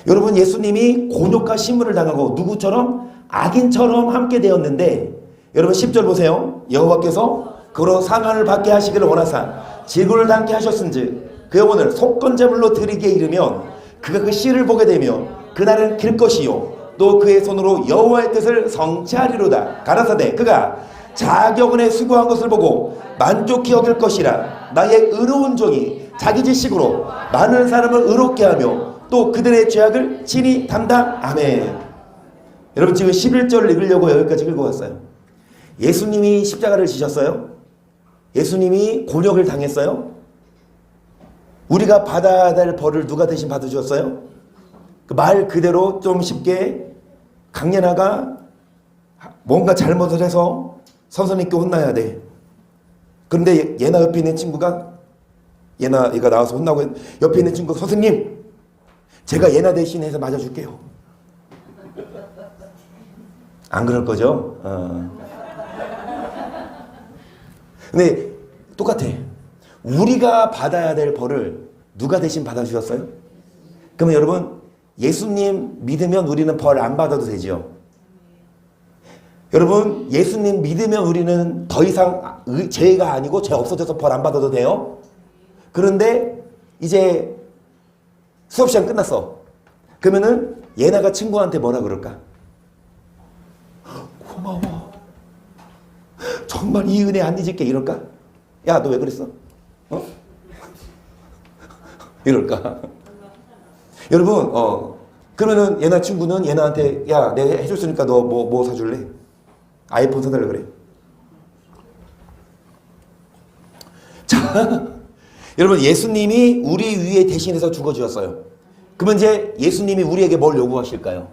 여러분 예수님이 곤욕과 신문을 당하고 누구처럼? 악인처럼 함께 되었는데, 여러분 10절 보세요. 여호와께서 그로 상한을 받게 하시기를 원하사 질고를 당케 하셨은즉 그 영혼을 속건제물로 드리기에 이르면 그가 그 씨를 보게 되며 그날은 길 것이요 또 그의 손으로 여호와의 뜻을 성취하리로다. 가라사대 그가 자격은에 수고한 것을 보고 만족히 여길 것이라. 나의 의로운 종이 자기 지식으로 많은 사람을 의롭게 하며 또 그들의 죄악을 친히 담당. 아멘. 여러분 지금 11절을 읽으려고 여기까지 읽고 왔어요. 예수님이 십자가를 지셨어요? 예수님이 곤욕을 당했어요? 우리가 받아야 될 벌을 누가 대신 받으셨어요? 그 말 그대로 좀 쉽게 강연아가 뭔가 잘못을 해서 선생님께 혼나야 돼. 그런데 얘나 옆에 있는 친구가, 얘가 나와서 혼나고 옆에 있는 친구가 선생님 제가 얘나 대신해서 맞아줄게요. 안 그럴 거죠? 근데 똑같아. 우리가 받아야 될 벌을 누가 대신 받아주셨어요? 그러면 여러분 예수님 믿으면 우리는 벌 안 받아도 되죠. 여러분 예수님 믿으면 우리는 더 이상 죄가 아니고 죄 없어져서 벌 안 받아도 돼요. 그런데 이제 수업 시간 끝났어. 그러면은 예나가 친구한테 뭐라 그럴까? 고마워. 정말 이 은혜 안 잊을게 이럴까? 야, 너 왜 그랬어? 어? 이럴까? 여러분, 그러면은 예나 친구는 예나한테 야, 내가 해줬으니까 너 뭐 사줄래? 아이폰 사달라 그래. 자, 여러분 예수님이 우리 위에 대신해서 죽어주셨어요. 그러면 이제 예수님이 우리에게 뭘 요구하실까요?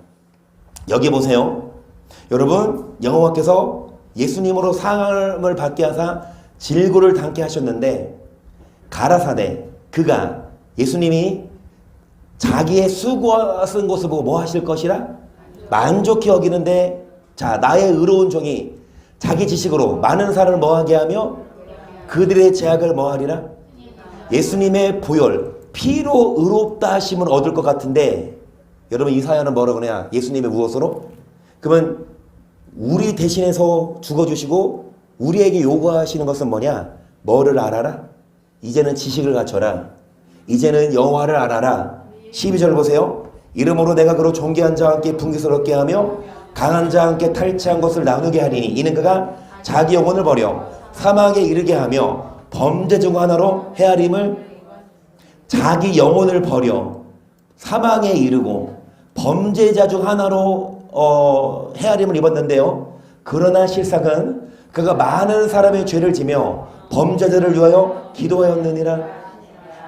여기 보세요. 여러분 여호와께서 예수님으로 사함을 받게 하사 질고를 담게 하셨는데 가라사대 그가 예수님이 자기의 수고 쓴 것을 보고 뭐 하실 것이라? 만족히 여기는데 자 나의 의로운 종이 자기 지식으로 많은 사람을 뭐하게 하며 그들의 제약을 뭐하리라? 예수님의 보혈 피로 의롭다 하심을 얻을 것 같은데 여러분 이 사연은 뭐라고 그러냐? 예수님의 무엇으로? 그러면 우리 대신해서 죽어주시고 우리에게 요구하시는 것은 뭐냐? 뭐를 알아라? 이제는 지식을 갖춰라. 이제는 여호와를 알아라. 12절 보세요. 이름으로 내가 그로 존귀한 자와 함께 분깃스럽게 하며 강한 자와 함께 탈취한 것을 나누게 하리니 이는 그가 자기 영혼을 버려 사망에 이르게 하며 범죄 중 하나로 헤아림을 자기 영혼을 버려 사망에 이르고 범죄자 중 하나로 헤아림을 입었는데요. 그러나 실상은 그가 많은 사람의 죄를 지며 범죄자들을 위하여 기도하였느니라.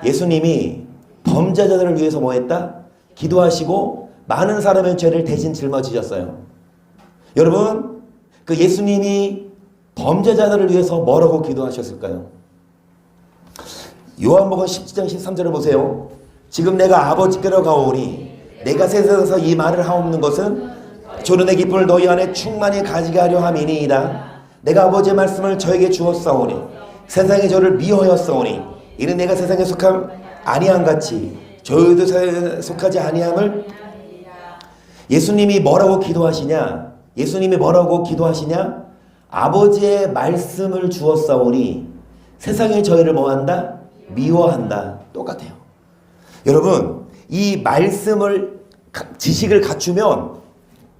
예수님이 범죄자들을 위해서 뭐 했다? 기도하시고 많은 사람의 죄를 대신 짊어지셨어요. 여러분 그 예수님이 범죄자들을 위해서 뭐라고 기도하셨을까요? 요한복음 17장 13절을 보세요. 지금 내가 아버지께로 가오니 내가 세상에서 이 말을 하옵는 것은 조는의 기쁨을 너희 안에 충만히 가지게 하려 함이니이다. 내가 아버지의 말씀을 저에게 주었사오니 세상이 저를 미워하였사오니 이는 내가 세상에 속함 아니함 같이 저희도 세상에 속하지 아니함을. 예수님이 뭐라고 기도하시냐? 예수님이 뭐라고 기도하시냐? 아버지의 말씀을 주었사오니 세상이 저희를 뭐한다? 미워한다. 똑같아요. 여러분 이 말씀을 지식을 갖추면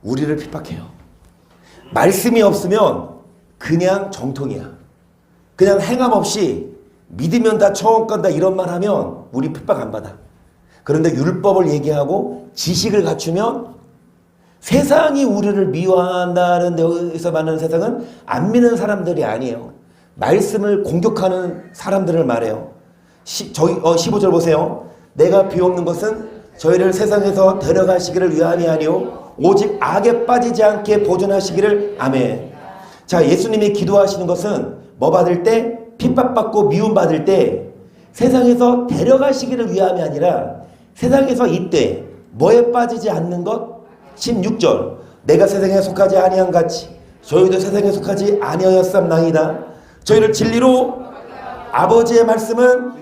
우리를 핍박해요. 말씀이 없으면 그냥 정통이야. 그냥 행함 없이 믿으면 다 처음 건다 이런 말 하면 우리 핍박 안 받아. 그런데 율법을 얘기하고 지식을 갖추면 세상이 우리를 미워한다는 데서 만나는 세상은 안 믿는 사람들이 아니에요. 말씀을 공격하는 사람들을 말해요. 15절 보세요. 내가 비옵는 것은 저희를 세상에서 데려가시기를 위함이 아니오 오직 악에 빠지지 않게 보존하시기를. 아멘. 자, 예수님이 기도하시는 것은 뭐 받을 때? 핍박받고 미움받을 때 세상에서 데려가시기를 위함이 아니라 세상에서 이때 뭐에 빠지지 않는 것? 16절 내가 세상에 속하지 아니한 같이 저희도 세상에 속하지 아니하였삼나이다. 저희를 진리로 아버지의 말씀은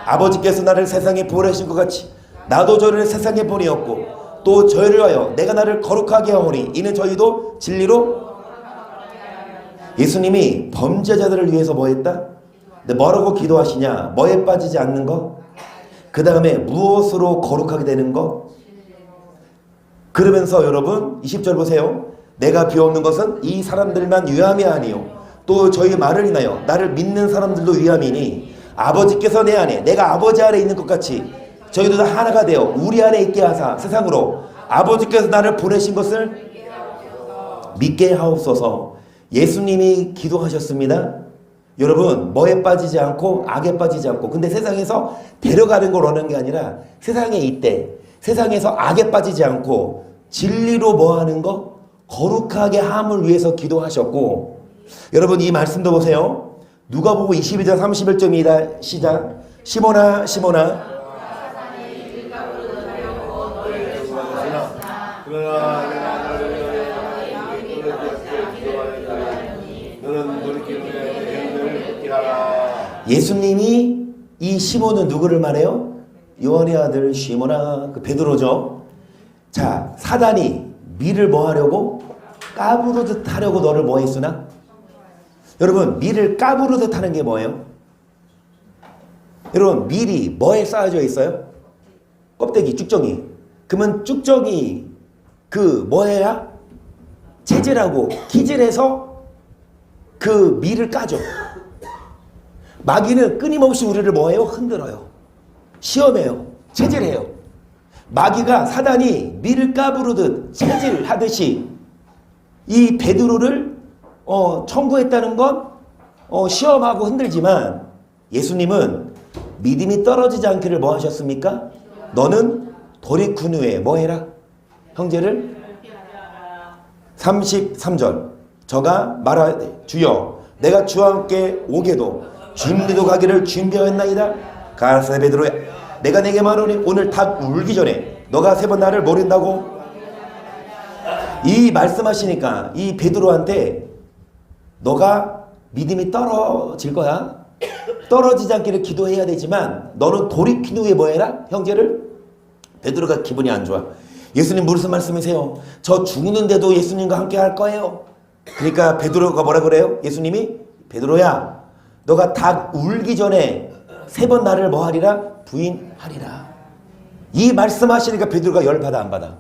아버지께서 나를 세상에 보내신 것 같이 나도 저를 세상에 보내었고 또 저희를 하여 내가 나를 거룩하게 하오니 이는 저희도 진리로. 예수님이 범죄자들을 위해서 뭐 했다? 근데 뭐라고 기도하시냐? 뭐에 빠지지 않는 거? 그 다음에 무엇으로 거룩하게 되는 거? 그러면서 여러분 20절 보세요. 내가 비옵는 것은 이 사람들만 위함이 아니요 또 저희 말을 인하여 나를 믿는 사람들도 위함이니 아버지께서 내 안에 내가 아버지 안에 있는 것 같이 저희도 다 하나가 되어 우리 안에 있게 하사 세상으로 아버지께서 나를 보내신 것을 믿게 하옵소서. 예수님이 기도하셨습니다. 여러분 뭐에 빠지지 않고 악에 빠지지 않고 근데 세상에서 데려가는 걸 원하는 게 아니라 세상에 있대 세상에서 악에 빠지지 않고 진리로 뭐 하는 거? 거룩하게 함을 위해서 기도하셨고 여러분 이 말씀도 보세요. 누가복음 22장 31절입니다. 시작. 시몬아 시몬아 예수님이 이 시몬은 누구를 말해요? 요한의 아들 시몬아 그 베드로죠. 자 사단이 밀을 뭐 하려고? 까부르듯 하려고 너를 뭐 했으나? 여러분 밀을 까부르듯 하는 게 뭐예요? 여러분 밀이 뭐에 쌓여져 있어요? 껍데기, 쭉정이. 그러면 쭉정이 그 뭐야? 채질하고 키질해서 그 밀을 까죠. 마귀는 끊임없이 우리를 뭐해요? 흔들어요. 시험해요. 채질해요. 마귀가 사단이 밀을 까부르듯 채질하듯이 이 베드로를 청구했다는 건 시험하고 흔들지만 예수님은 믿음이 떨어지지 않기를 뭐 하셨습니까? 너는 돌이킨 후에 뭐 해라? 형제를 33절 저가 말하되 주여 내가 주와 함께 오게도 주님도 가기를 준비하였나이다. 가라사대 베드로야 내가 내게 말하노니 오늘 닭 울기 전에 너가 3번 나를 모른다고. 이 말씀하시니까 이 베드로한테 너가 믿음이 떨어질 거야. 떨어지지 않기를 기도해야 되지만 너는 돌이킨 후에 뭐 해라? 형제를. 베드로가 기분이 안 좋아. 예수님 무슨 말씀이세요? 저 죽는데도 예수님과 함께 할 거예요. 그러니까 베드로가 뭐라 그래요? 예수님이 베드로야 너가 닭 울기 전에 3번 나를 뭐 하리라? 부인하리라. 이 말씀하시니까 베드로가 열받아 안 받아?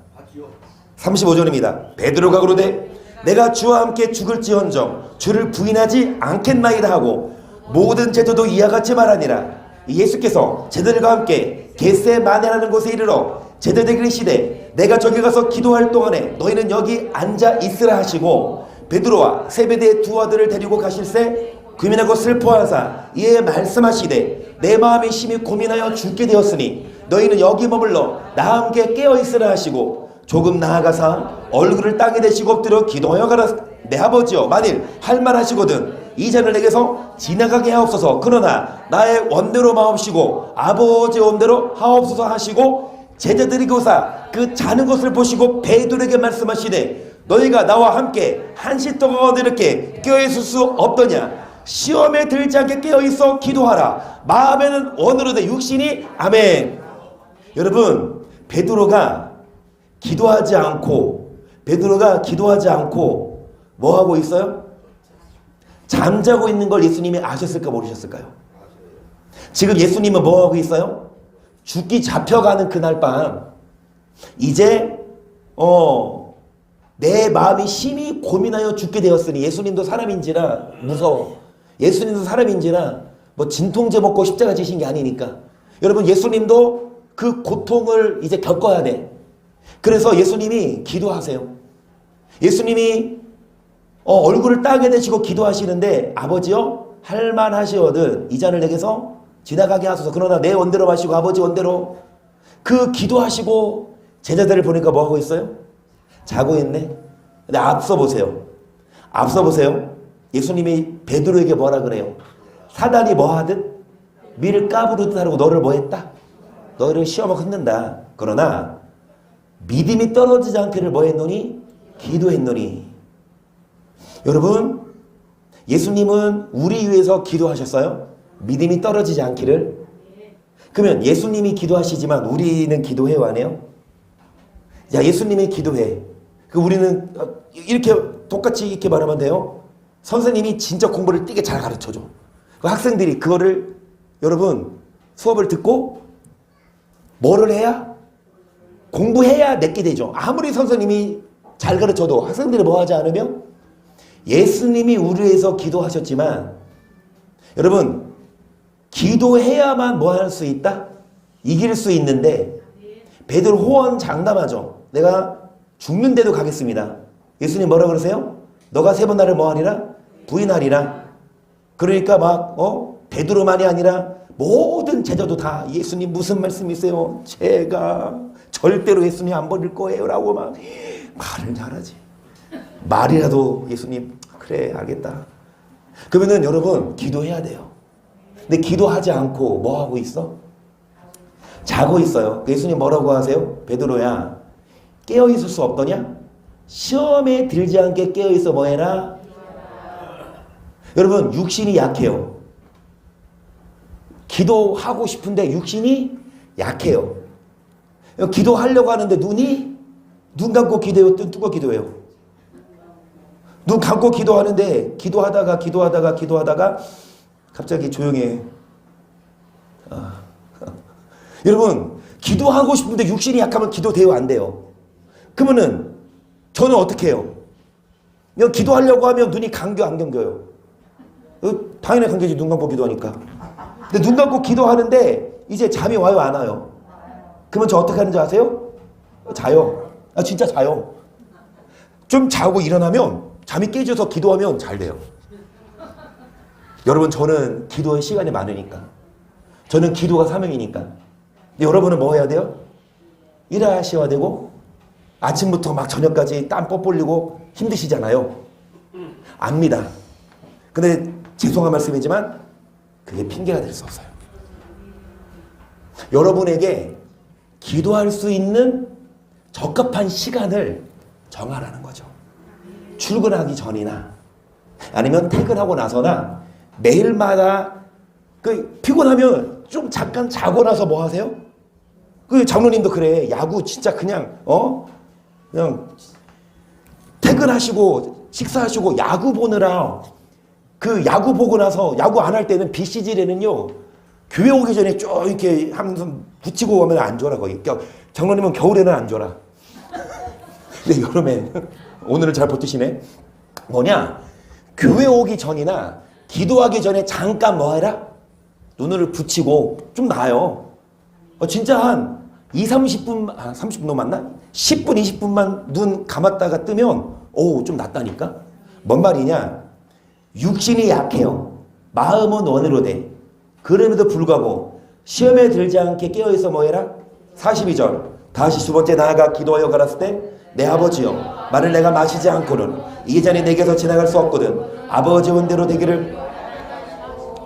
35절입니다. 베드로가 그러되 내가 주와 함께 죽을지언정 주를 부인하지 않겠나이다 하고 모든 제자도 이와 같이 말하니라. 예수께서 제자들과 함께 겟세마네라는 곳에 이르러 제자들에게 이르시되 내가 저기 가서 기도할 동안에 너희는 여기 앉아 있으라 하시고 베드로와 세베대의 2 아들을 데리고 가실새 고민하고 슬퍼하사 이에 말씀하시되 내 마음이 심히 고민하여 죽게 되었으니 너희는 여기 머물러 나와 함께 깨어있으라 하시고 조금 나아가사 얼굴을 땅에 대시고 엎드려 기도하여 가라. 내 아버지여 만일 할 만하시거든 이 잔을 내게서 지나가게 하옵소서. 그러나 나의 원대로 마옵시고 아버지의 원대로 하옵소서 하시고 제자들이 고사 그 자는 것을 보시고 베드로에게 말씀하시되 너희가 나와 함께 한시 동안 이렇게 깨어있을 수 없더냐. 시험에 들지 않게 깨어있어 기도하라. 마음에는 원으로되 육신이 아멘. 여러분 베드로가 기도하지 않고 뭐 하고 있어요? 잠자고 있는 걸 예수님이 아셨을까 모르셨을까요? 지금 예수님은 뭐 하고 있어요? 죽기 잡혀가는 그날 밤 이제 내 마음이 심히 고민하여 죽게 되었으니 예수님도 사람인지라 무서워. 예수님도 사람인지라 뭐 진통제 먹고 십자가 지신 게 아니니까 여러분 예수님도 그 고통을 이제 겪어야 돼. 그래서 예수님이 기도하세요. 예수님이 얼굴을 땅에 대시고 기도하시는데 아버지여 할만하시거든 이 잔을 내게서 지나가게 하소서. 그러나 내 원대로 마시고 아버지 원대로. 그 기도하시고 제자들을 보니까 뭐하고 있어요? 자고 있네. 근데 앞서 보세요. 예수님이 베드로에게 뭐라 그래요? 사단이 뭐 하듯 밀을 까부르듯 하고 너를 뭐 했다? 너를 시험을 흔든다. 그러나 믿음이 떨어지지 않기를 뭐 했노니? 기도했노니. 여러분 예수님은 우리 위해서 기도하셨어요? 믿음이 떨어지지 않기를. 그러면 예수님이 기도하시지만 우리는 기도해요 안 해요? 야 예수님이 기도해. 그 우리는 이렇게 똑같이 이렇게 말하면 돼요. 선생님이 진짜 공부를 되게 잘 가르쳐줘. 그 학생들이 그거를 여러분 수업을 듣고 뭐를 해야? 공부해야 내게 되죠. 아무리 선생님이 잘 가르쳐도 학생들이 뭐 하지 않으면 예수님이 우리 위해서 기도하셨지만 여러분 기도해야만 뭐 할 수 있다? 이길 수 있는데 베드로 호언 장담하죠. 내가 죽는데도 가겠습니다. 예수님 뭐라 그러세요? 너가 3번 나를 뭐 하리라? 부인하리라. 그러니까 막 베드로만이 아니라 모든 제자도 다 예수님 무슨 말씀이세요? 제가 절대로 예수님 안 버릴 거예요 라고 막 말을 잘하지. 말이라도 예수님 그래 알겠다. 그러면은 여러분 기도해야 돼요. 근데 기도하지 않고 뭐 하고 있어? 자고 있어요. 예수님 뭐라고 하세요? 베드로야 깨어있을 수 없더냐? 시험에 들지 않게 깨어있어 뭐 해라? 여러분 육신이 약해요. 기도하고 싶은데 육신이 약해요. 기도하려고 하는데 눈 감고 기도해요? 눈 뜨고 기도해요? 눈 감고 기도하는데 기도하다가 갑자기 조용해. 여러분, 기도하고 싶은데 육신이 약하면 기도돼요, 안 돼요? 그러면은 저는 어떻게 해요? 그냥 기도하려고 하면 눈이 감겨, 안 감겨요? 당연히 감겨지, 눈 감고 기도하니까. 근데 눈 감고 기도하는데 이제 잠이 와요, 안 와요? 그러면 저 어떻게 하는지 아세요? 자요. 진짜 자요. 좀 자고 일어나면 잠이 깨져서 기도하면 잘 돼요. 여러분, 저는 기도의 시간이 많으니까. 저는 기도가 사명이니까. 여러분은 뭐 해야 돼요? 일하셔야 되고 아침부터 막 저녁까지 땀 뻘뻘리고 힘드시잖아요. 압니다. 근데 죄송한 말씀이지만 그게 핑계가 될 수 없어요. 여러분에게 기도할 수 있는 적합한 시간을 정하라는 거죠. 출근하기 전이나 아니면 퇴근하고 나서나 매일마다 피곤하면 좀 잠깐 자고 나서 뭐 하세요? 장로님도 그래. 야구 진짜 그냥 퇴근하시고 식사하시고 야구 보느라 야구 보고 나서 야구 안 할 때는 비시즌에는요 교회 오기 전에 쭉 이렇게 하면서 붙이고 오면 안 좋아라 거기. 장로님은 겨울에는 안 좋아라. 근데 여름에 오늘은 잘 버티시네. 뭐냐? 교회 오기 전이나 기도하기 전에 잠깐 뭐 해라? 눈을 붙이고 좀 나아요. 진짜 한 30분 너무 맞나? 10분, 20분만 눈 감았다가 뜨면 좀 낫다니까? 뭔 말이냐? 육신이 약해요. 마음은 원으로 돼. 그럼에도 불구하고 시험에 들지 않게 깨어있어 뭐 해라? 42절. 다시 두 번째 나아가 기도하여 가랐을 때 내 아버지여 말을 내가 마시지 않고는 이 잔이 내게서 지나갈 수 없거든. 아버지 원대로 되기를.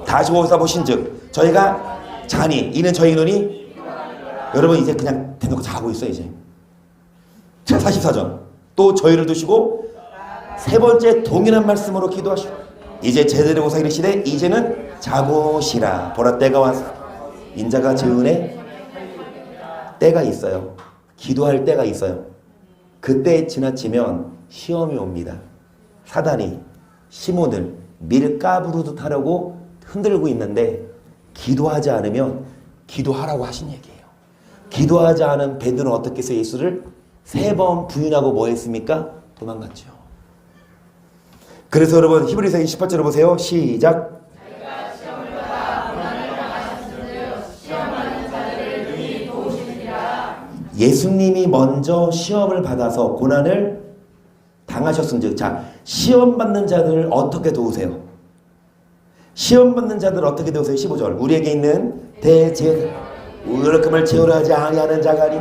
다시 오사 보신즉 저희가 자니 이는 저희 눈이. 여러분 이제 그냥 대놓고 자고 있어 이제. 자 44절. 또 저희를 두시고 세 번째 동일한 말씀으로 기도하시오. 이제 제대로 오사 이르시되 이제는 자보시라. 보라 때가 왔어. 인자가 지은에 때가 있어요. 기도할 때가 있어요. 그때 지나치면 시험이 옵니다. 사단이 시몬을 밀가부르듯 하려고 흔들고 있는데 기도하지 않으면 기도하라고 하신 얘기예요. 기도하지 않은 베드로는 어떻게 해서 예수를 3번 부인하고 뭐 했습니까? 도망갔죠. 그래서 여러분 히브리서 28절을 보세요. 시작. 예수님이 먼저 시험을 받아서 고난을 당하셨은즉. 자, 시험 받는 자들을 어떻게 도우세요? 시험 받는 자들을 어떻게 도우세요? 15절. 우리에게 있는 대제 의롭금을 채우려 하지 아니하는 자가 아니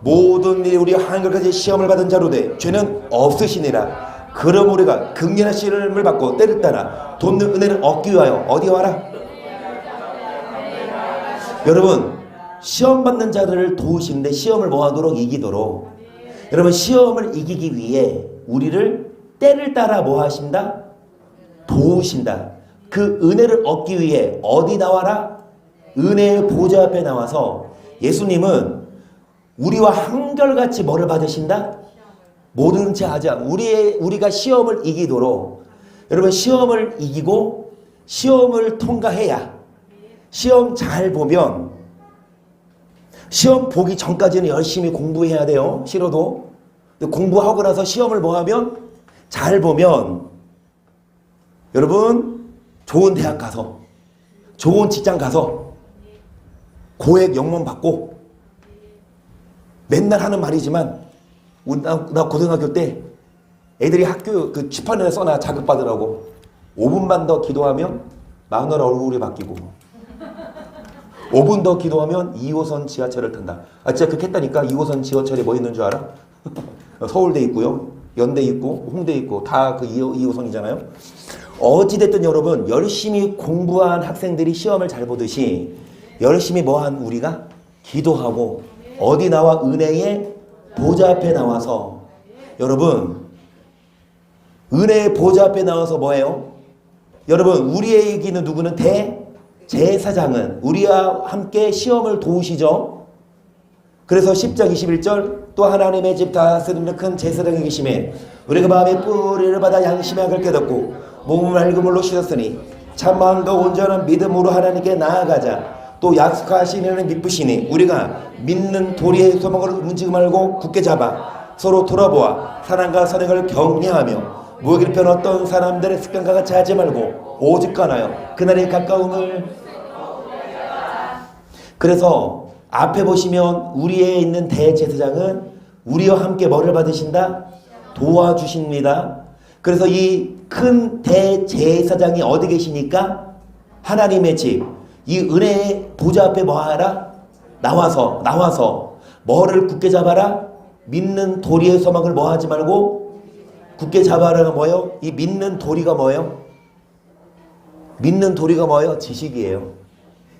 모든 일이 우리 한결같이 시험을 받은 자로 돼 죄는 없으시니라. 그럼 우리가 극렬한 시험을 받고 때를 따라 돕는 은혜를 얻기 위하여 어디 와라? 여러분 시험 받는 자들을 도우시는데 시험을 뭐하도록? 이기도록. 여러분 시험을 이기기 위해 우리를 때를 따라 뭐 하신다? 도우신다. 그 은혜를 얻기 위해 어디 나와라? 은혜의 보좌 앞에 나와서 예수님은 우리와 한결같이 뭐를 받으신다? 모든 채 하지 않고 우리가 시험을 이기도록. 여러분 시험을 이기고 시험을 통과해야 시험 잘 보면 시험 보기 전까지는 열심히 공부해야 돼요. 싫어도. 공부하고 나서 시험을 뭐 하면? 잘 보면 여러분 좋은 대학 가서 좋은 직장 가서 고액 연봉 받고 맨날 하는 말이지만 나 고등학교 때 애들이 학교 그 칠판에 써놔 자극받으라고 5분만 더 기도하면 마누라 얼굴이 바뀌고 5분 더 기도하면 2호선 지하철을 탄다. 진짜 그렇게 했다니까. 2호선 지하철에 뭐 있는 줄 알아? 서울대 있고요. 연대 있고 홍대 있고 다 그 2호선이잖아요. 어찌됐든 여러분 열심히 공부한 학생들이 시험을 잘 보듯이 열심히 뭐한 우리가 기도하고 어디 나와? 은혜의 보좌 앞에 나와서. 여러분 은혜의 보좌 앞에 나와서 뭐예요? 여러분 우리의 얘기는 누구는? 제사장은 우리와 함께 시험을 도우시죠. 그래서 10장 21절 또 하나님의 집 다스리는 큰 제사장이 계심에 우리가 마음의 뿌리를 받아 양심의 악을 깨닫고 몸을 맑은 물로 씻었으니 참 마음과 온전한 믿음으로 하나님께 나아가자. 또 약속하시는 믿으시니 우리가 믿는 도리의 소망을 움직이지 말고 굳게 잡아 서로 돌아보아 사랑과 선행을 격려하며 무기를 편 어떤 사람들의 습관과 같이 하지 말고 오직 관하여 그날의 가까움을. 그래서 앞에 보시면 우리에 있는 대제사장은 우리와 함께 뭐를 받으신다? 도와주십니다. 그래서 이 큰 대제사장이 어디 계시니까? 하나님의 집, 이 은혜의 보좌 앞에 뭐하라? 나와서 뭐를 굳게 잡아라? 믿는 도리의 소망을 뭐하지 말고 굳게 잡아라가 뭐예요? 이 믿는 도리가 뭐예요? 믿는 도리가 뭐예요? 지식이에요.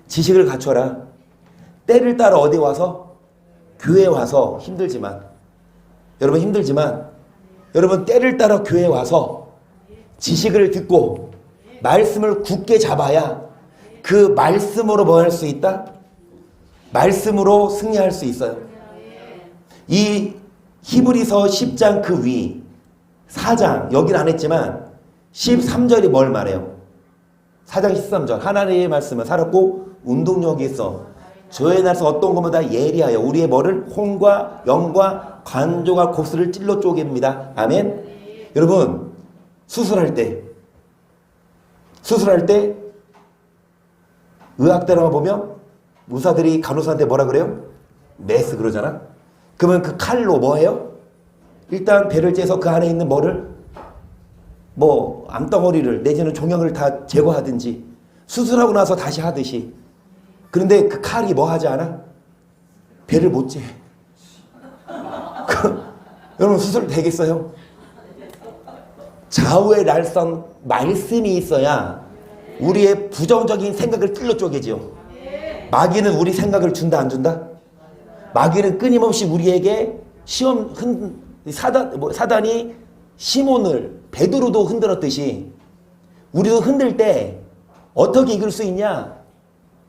지식을 갖춰라. 때를 따라 어디 와서? 교회에 와서 힘들지만 여러분 때를 따라 교회에 와서 지식을 듣고 말씀을 굳게 잡아야 그 말씀으로 뭐 할 수 있다? 말씀으로 승리할 수 있어요. 이 히브리서 10장 그 위 4장 여긴 안 했지만 13절이 뭘 말해요? 4장 13절 하나님의 말씀은 살았고 운동력이 있어 저의 날서 어떤 것보다 예리하여 우리의 머리를 혼과 영과 관조가 곱슬을 찔러 쪼갭니다. 아멘. 여러분 수술할 때 의학대로만 보면 의사들이 간호사한테 뭐라 그래요? 메스 그러잖아. 그러면 그 칼로 뭐 해요? 일단 배를 째서 그 안에 있는 뭐를 뭐 암덩어리를 내지는 종양을 다 제거하든지 수술하고 나서 다시 하듯이. 그런데 그 칼이 뭐 하지 않아? 배를 못 째. 여러분 수술 되겠어요? 좌우의 날선 말씀이 있어야 우리의 부정적인 생각을 찔러 쪼개죠. 마귀는 우리 생각을 준다 안 준다? 마귀는 끊임없이 우리에게 사단이 시몬을 베드로도 흔들었듯이 우리도 흔들 때 어떻게 이길 수 있냐?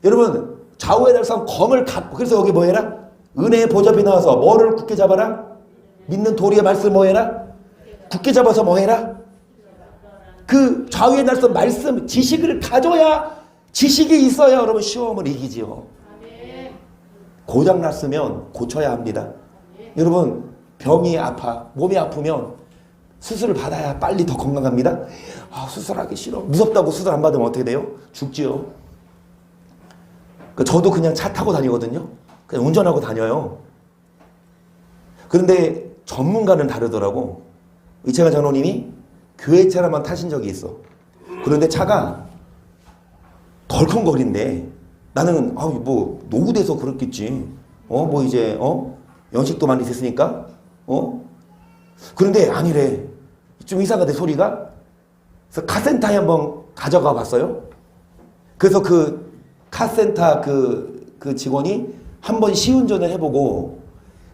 여러분 좌우의 날선 검을 갖고 그래서 여기 뭐 해라? 은혜의 보좌비 나와서 뭐를 굳게 잡아라? 믿는 도리의 말씀 뭐 해라? 굳게 잡아서 뭐 해라? 그 좌우의 날선 말씀 지식을 가져야 지식이 있어야 여러분 시험을 이기지요. 고장났으면 고쳐야 합니다. 여러분 병이 아파 몸이 아프면 수술을 받아야 빨리 더 건강합니다. 수술하기 싫어 무섭다고 수술 안 받으면 어떻게 돼요? 죽지요. 저도 그냥 차 타고 다니거든요. 그냥 운전하고 다녀요. 그런데 전문가는 다르더라고. 이채가 장로님이 교회 차를 한번 타신 적이 있어. 그런데 차가 덜컹거린대. 나는 뭐 노후돼서 그렇겠지. 뭐 이제 연식도 많이 됐으니까. 그런데 아니래. 좀 이상하대 소리가. 그래서 카센터에 한번 가져가 봤어요. 그래서 그 카센터 그 직원이 한번 시운전을 해보고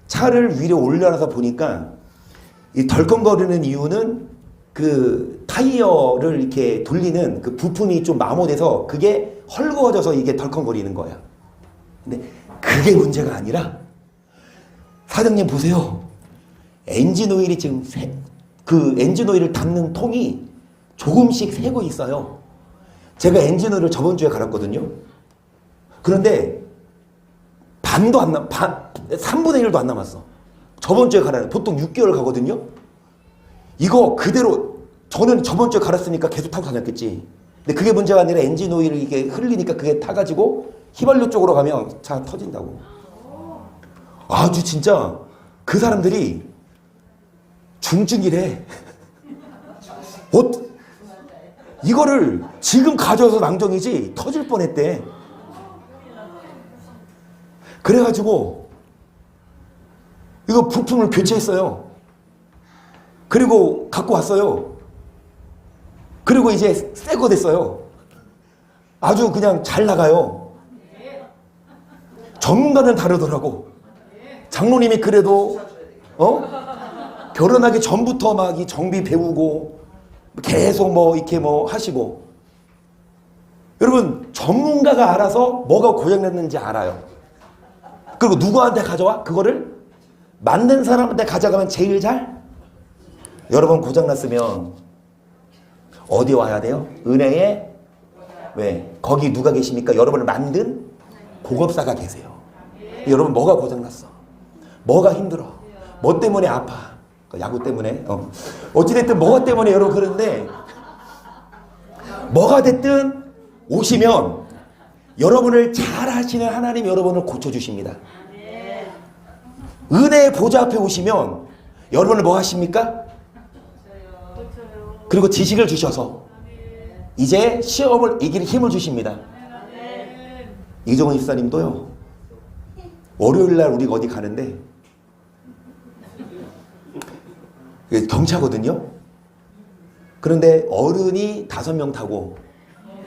차를 위로 올려놔서 보니까 이 덜컹거리는 이유는 그 타이어를 이렇게 돌리는 그 부품이 좀 마모돼서 그게 헐거워져서 이게 덜컹거리는 거야. 근데 그게 문제가 아니라 사장님 보세요. 엔진 오일이 지금 그 엔진 오일을 담는 통이 조금씩 새고 있어요. 제가 엔진 오일을 저번 주에 갈았거든요. 그런데 3분의 1도 안 남았어. 저번 주에 갈아요. 보통 6개월 가거든요. 이거 그대로 저는 저번 주에 갈았으니까 계속 타고 다녔겠지. 근데 그게 문제가 아니라 엔진 오일을 이게 흘리니까 그게 타가지고 휘발유 쪽으로 가면 차 터진다고. 아주 진짜 그 사람들이 중증이래. 이거를 지금 가져와서 낭정이지 터질 뻔했대. 그래가지고 이거 부품을 교체했어요. 그리고 갖고 왔어요. 그리고 이제 새 거 됐어요. 아주 그냥 잘 나가요. 전문가는 다르더라고. 장로님이 그래도 결혼하기 전부터 막 이 정비 배우고 계속 뭐 이렇게 뭐 하시고. 여러분 전문가가 알아서 뭐가 고장났는지 알아요. 그리고 누구한테 가져와? 그거를 만든 사람한테 가져가면 제일 잘? 여러분 고장났으면 어디 와야 돼요? 은혜에 왜? 거기 누가 계십니까? 여러분을 만든 공업사가 계세요. 여러분 뭐가 고장났어? 뭐가 힘들어? 뭐 때문에 아파? 야구 때문에? 어찌됐든 뭐가 때문에 여러분 그런데 뭐가 됐든 오시면 여러분을 잘 하시는 하나님 여러분을 고쳐주십니다. 은혜의 보좌 앞에 오시면 여러분을 뭐 하십니까? 그리고 지식을 주셔서 이제 시험을 이길 힘을 주십니다. 이종훈 집사님도요. 월요일날 우리가 어디 가는데 경차거든요. 그런데 어른이 5명 타고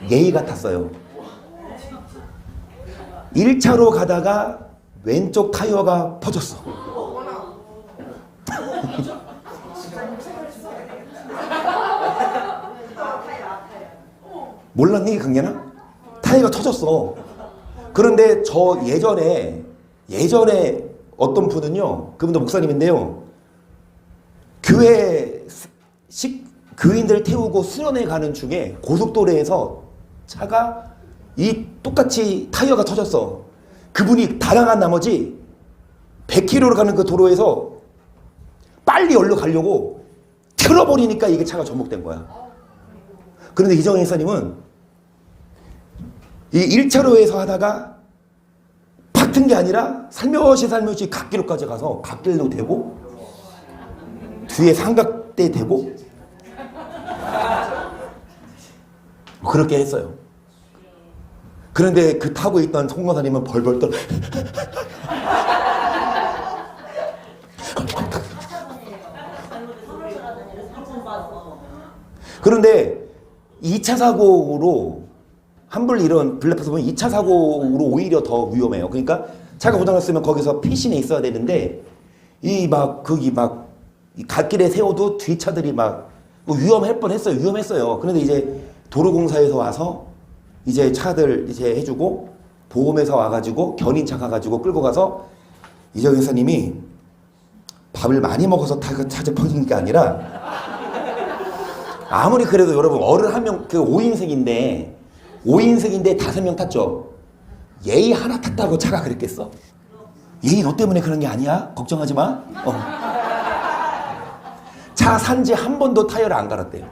예의가 탔어요. 1차로 가다가 왼쪽 타이어가 퍼졌어. 몰랐니 강연아? 타이어가 터졌어. 그런데 저 예전에 어떤 분은요, 그분도 목사님인데요, 교인들 태우고 수련회 가는 중에 고속도로에서 차가 똑같이 타이어가 터졌어. 그분이 다당한 나머지 100km로 가는 그 도로에서 빨리 얼른 가려고 틀어버리니까 이게 차가 전복된 거야. 그런데 이정현 회사님은 이 1차로에서 하다가 팍 튼 게 아니라 살며시 갓길로까지 가서 갓길도 되고 뒤에 삼각대 대고 그렇게 했어요. 그런데 그 타고 있던 송건사님은 벌벌 떨. 그런데 2차 사고로 환불 이런 블랙박스 보면 2차 사고로 오히려 더 위험해요. 그러니까 차가 고장났으면 거기서 피신해 있어야 되는데 거기 갓길에 세워도 뒤차들이 위험할 뻔했어요. 위험했어요. 그런데 이제 도로공사에서 와서 이제 차들 이제 해주고 보험회사 와가지고 견인차 가가지고 끌고 가서 이정현 사님이 밥을 많이 먹어서 차가 퍼진 게 아니라 아무리 그래도 여러분 어른 한 명 그 5인승인데 5명 탔죠. 예의 하나 탔다고 차가 그랬겠어? 예의 너 때문에 그런 게 아니야. 걱정하지 마. 차 산지 한 번도 타이어를 안 갈았대요.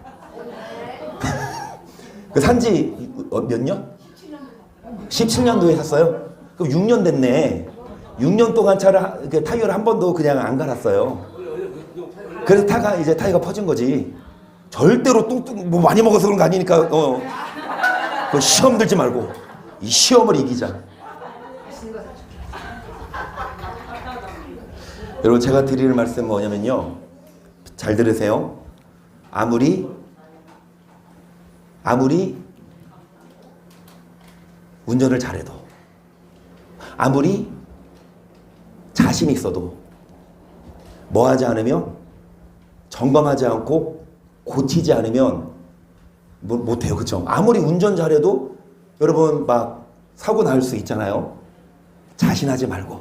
그 산지 몇 년? 17년도에 샀어요. 그럼 6년 됐네. 6년 동안 타이어를 한 번도 그냥 안 갈았어요. 그래서 타이어가 퍼진 거지. 절대로 뚱뚱 많이 먹어서 그런 거 아니니까 그 시험 들지 말고 이 시험을 이기자. 여러분 제가 드리는 말씀은 뭐냐면요. 잘 들으세요. 아무리 운전을 잘해도 아무리 자신 있어도 뭐 하지 않으면 점검하지 않고 고치지 않으면 못해요. 그렇죠? 아무리 운전 잘해도 여러분 사고 날 수 있잖아요. 자신하지 말고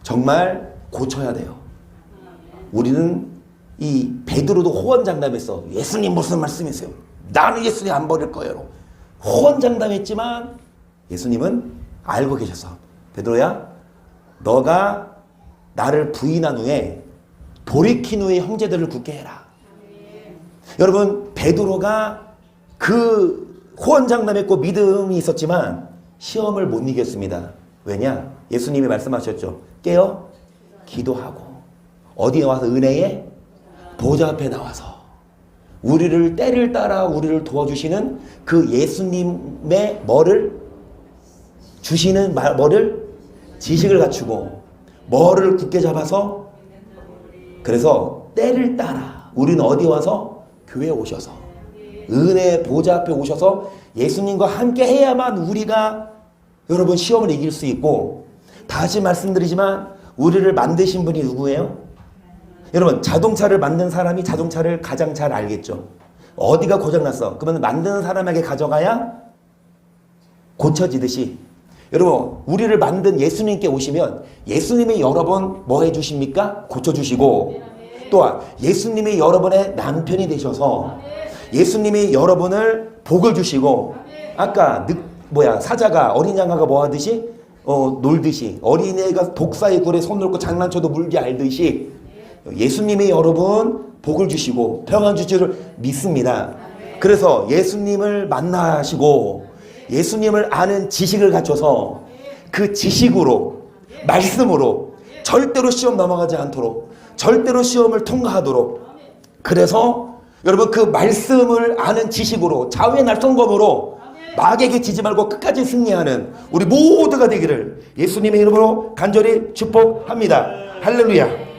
정말 고쳐야 돼요. 우리는 이 베드로도 호언장담했어. 예수님 무슨 말씀이세요? 나는 예수님 안 버릴 거예요. 호언장담했지만 예수님은 알고 계셨어. 베드로야, 너가 나를 부인한 후에 돌이킨 후에 형제들을 굳게 해라. 여러분 베드로가 그 호언장담했고 믿음이 있었지만 시험을 못 이겼습니다. 왜냐? 예수님이 말씀하셨죠. 깨어 기도하고 어디에 와서 은혜의 보좌 앞에 나와서 우리를 때를 따라 우리를 도와주시는 그 예수님의 지식을 갖추고 뭐를 굳게 잡아서 그래서 때를 따라 우리는 어디 와서 교회에 오셔서 은혜의 보좌 앞에 오셔서 예수님과 함께 해야만 우리가 여러분 시험을 이길 수 있고 다시 말씀드리지만 우리를 만드신 분이 누구예요? 여러분 자동차를 만든 사람이 자동차를 가장 잘 알겠죠. 어디가 고장났어? 그러면 만드는 사람에게 가져가야 고쳐지듯이 여러분 우리를 만든 예수님께 오시면 예수님이 여러 번 뭐 해주십니까? 고쳐주시고 또한 예수님이 여러분의 남편이 되셔서 예수님이 여러분을 복을 주시고 아까 사자가 어린 양아가 뭐 하듯이 놀듯이 어린애가 독사의 굴에 손 놓고 장난쳐도 물지 알듯이 예수님이 여러분 복을 주시고 평안 주실 줄 믿습니다. 그래서 예수님을 만나시고 예수님을 아는 지식을 갖춰서 그 지식으로 말씀으로 절대로 시험 넘어가지 않도록 절대로 시험을 통과하도록 그래서 여러분 그 말씀을 아는 지식으로 좌우의 날성검으로 마귀에게 지지 말고 끝까지 승리하는 우리 모두가 되기를 예수님의 이름으로 간절히 축복합니다. 할렐루야.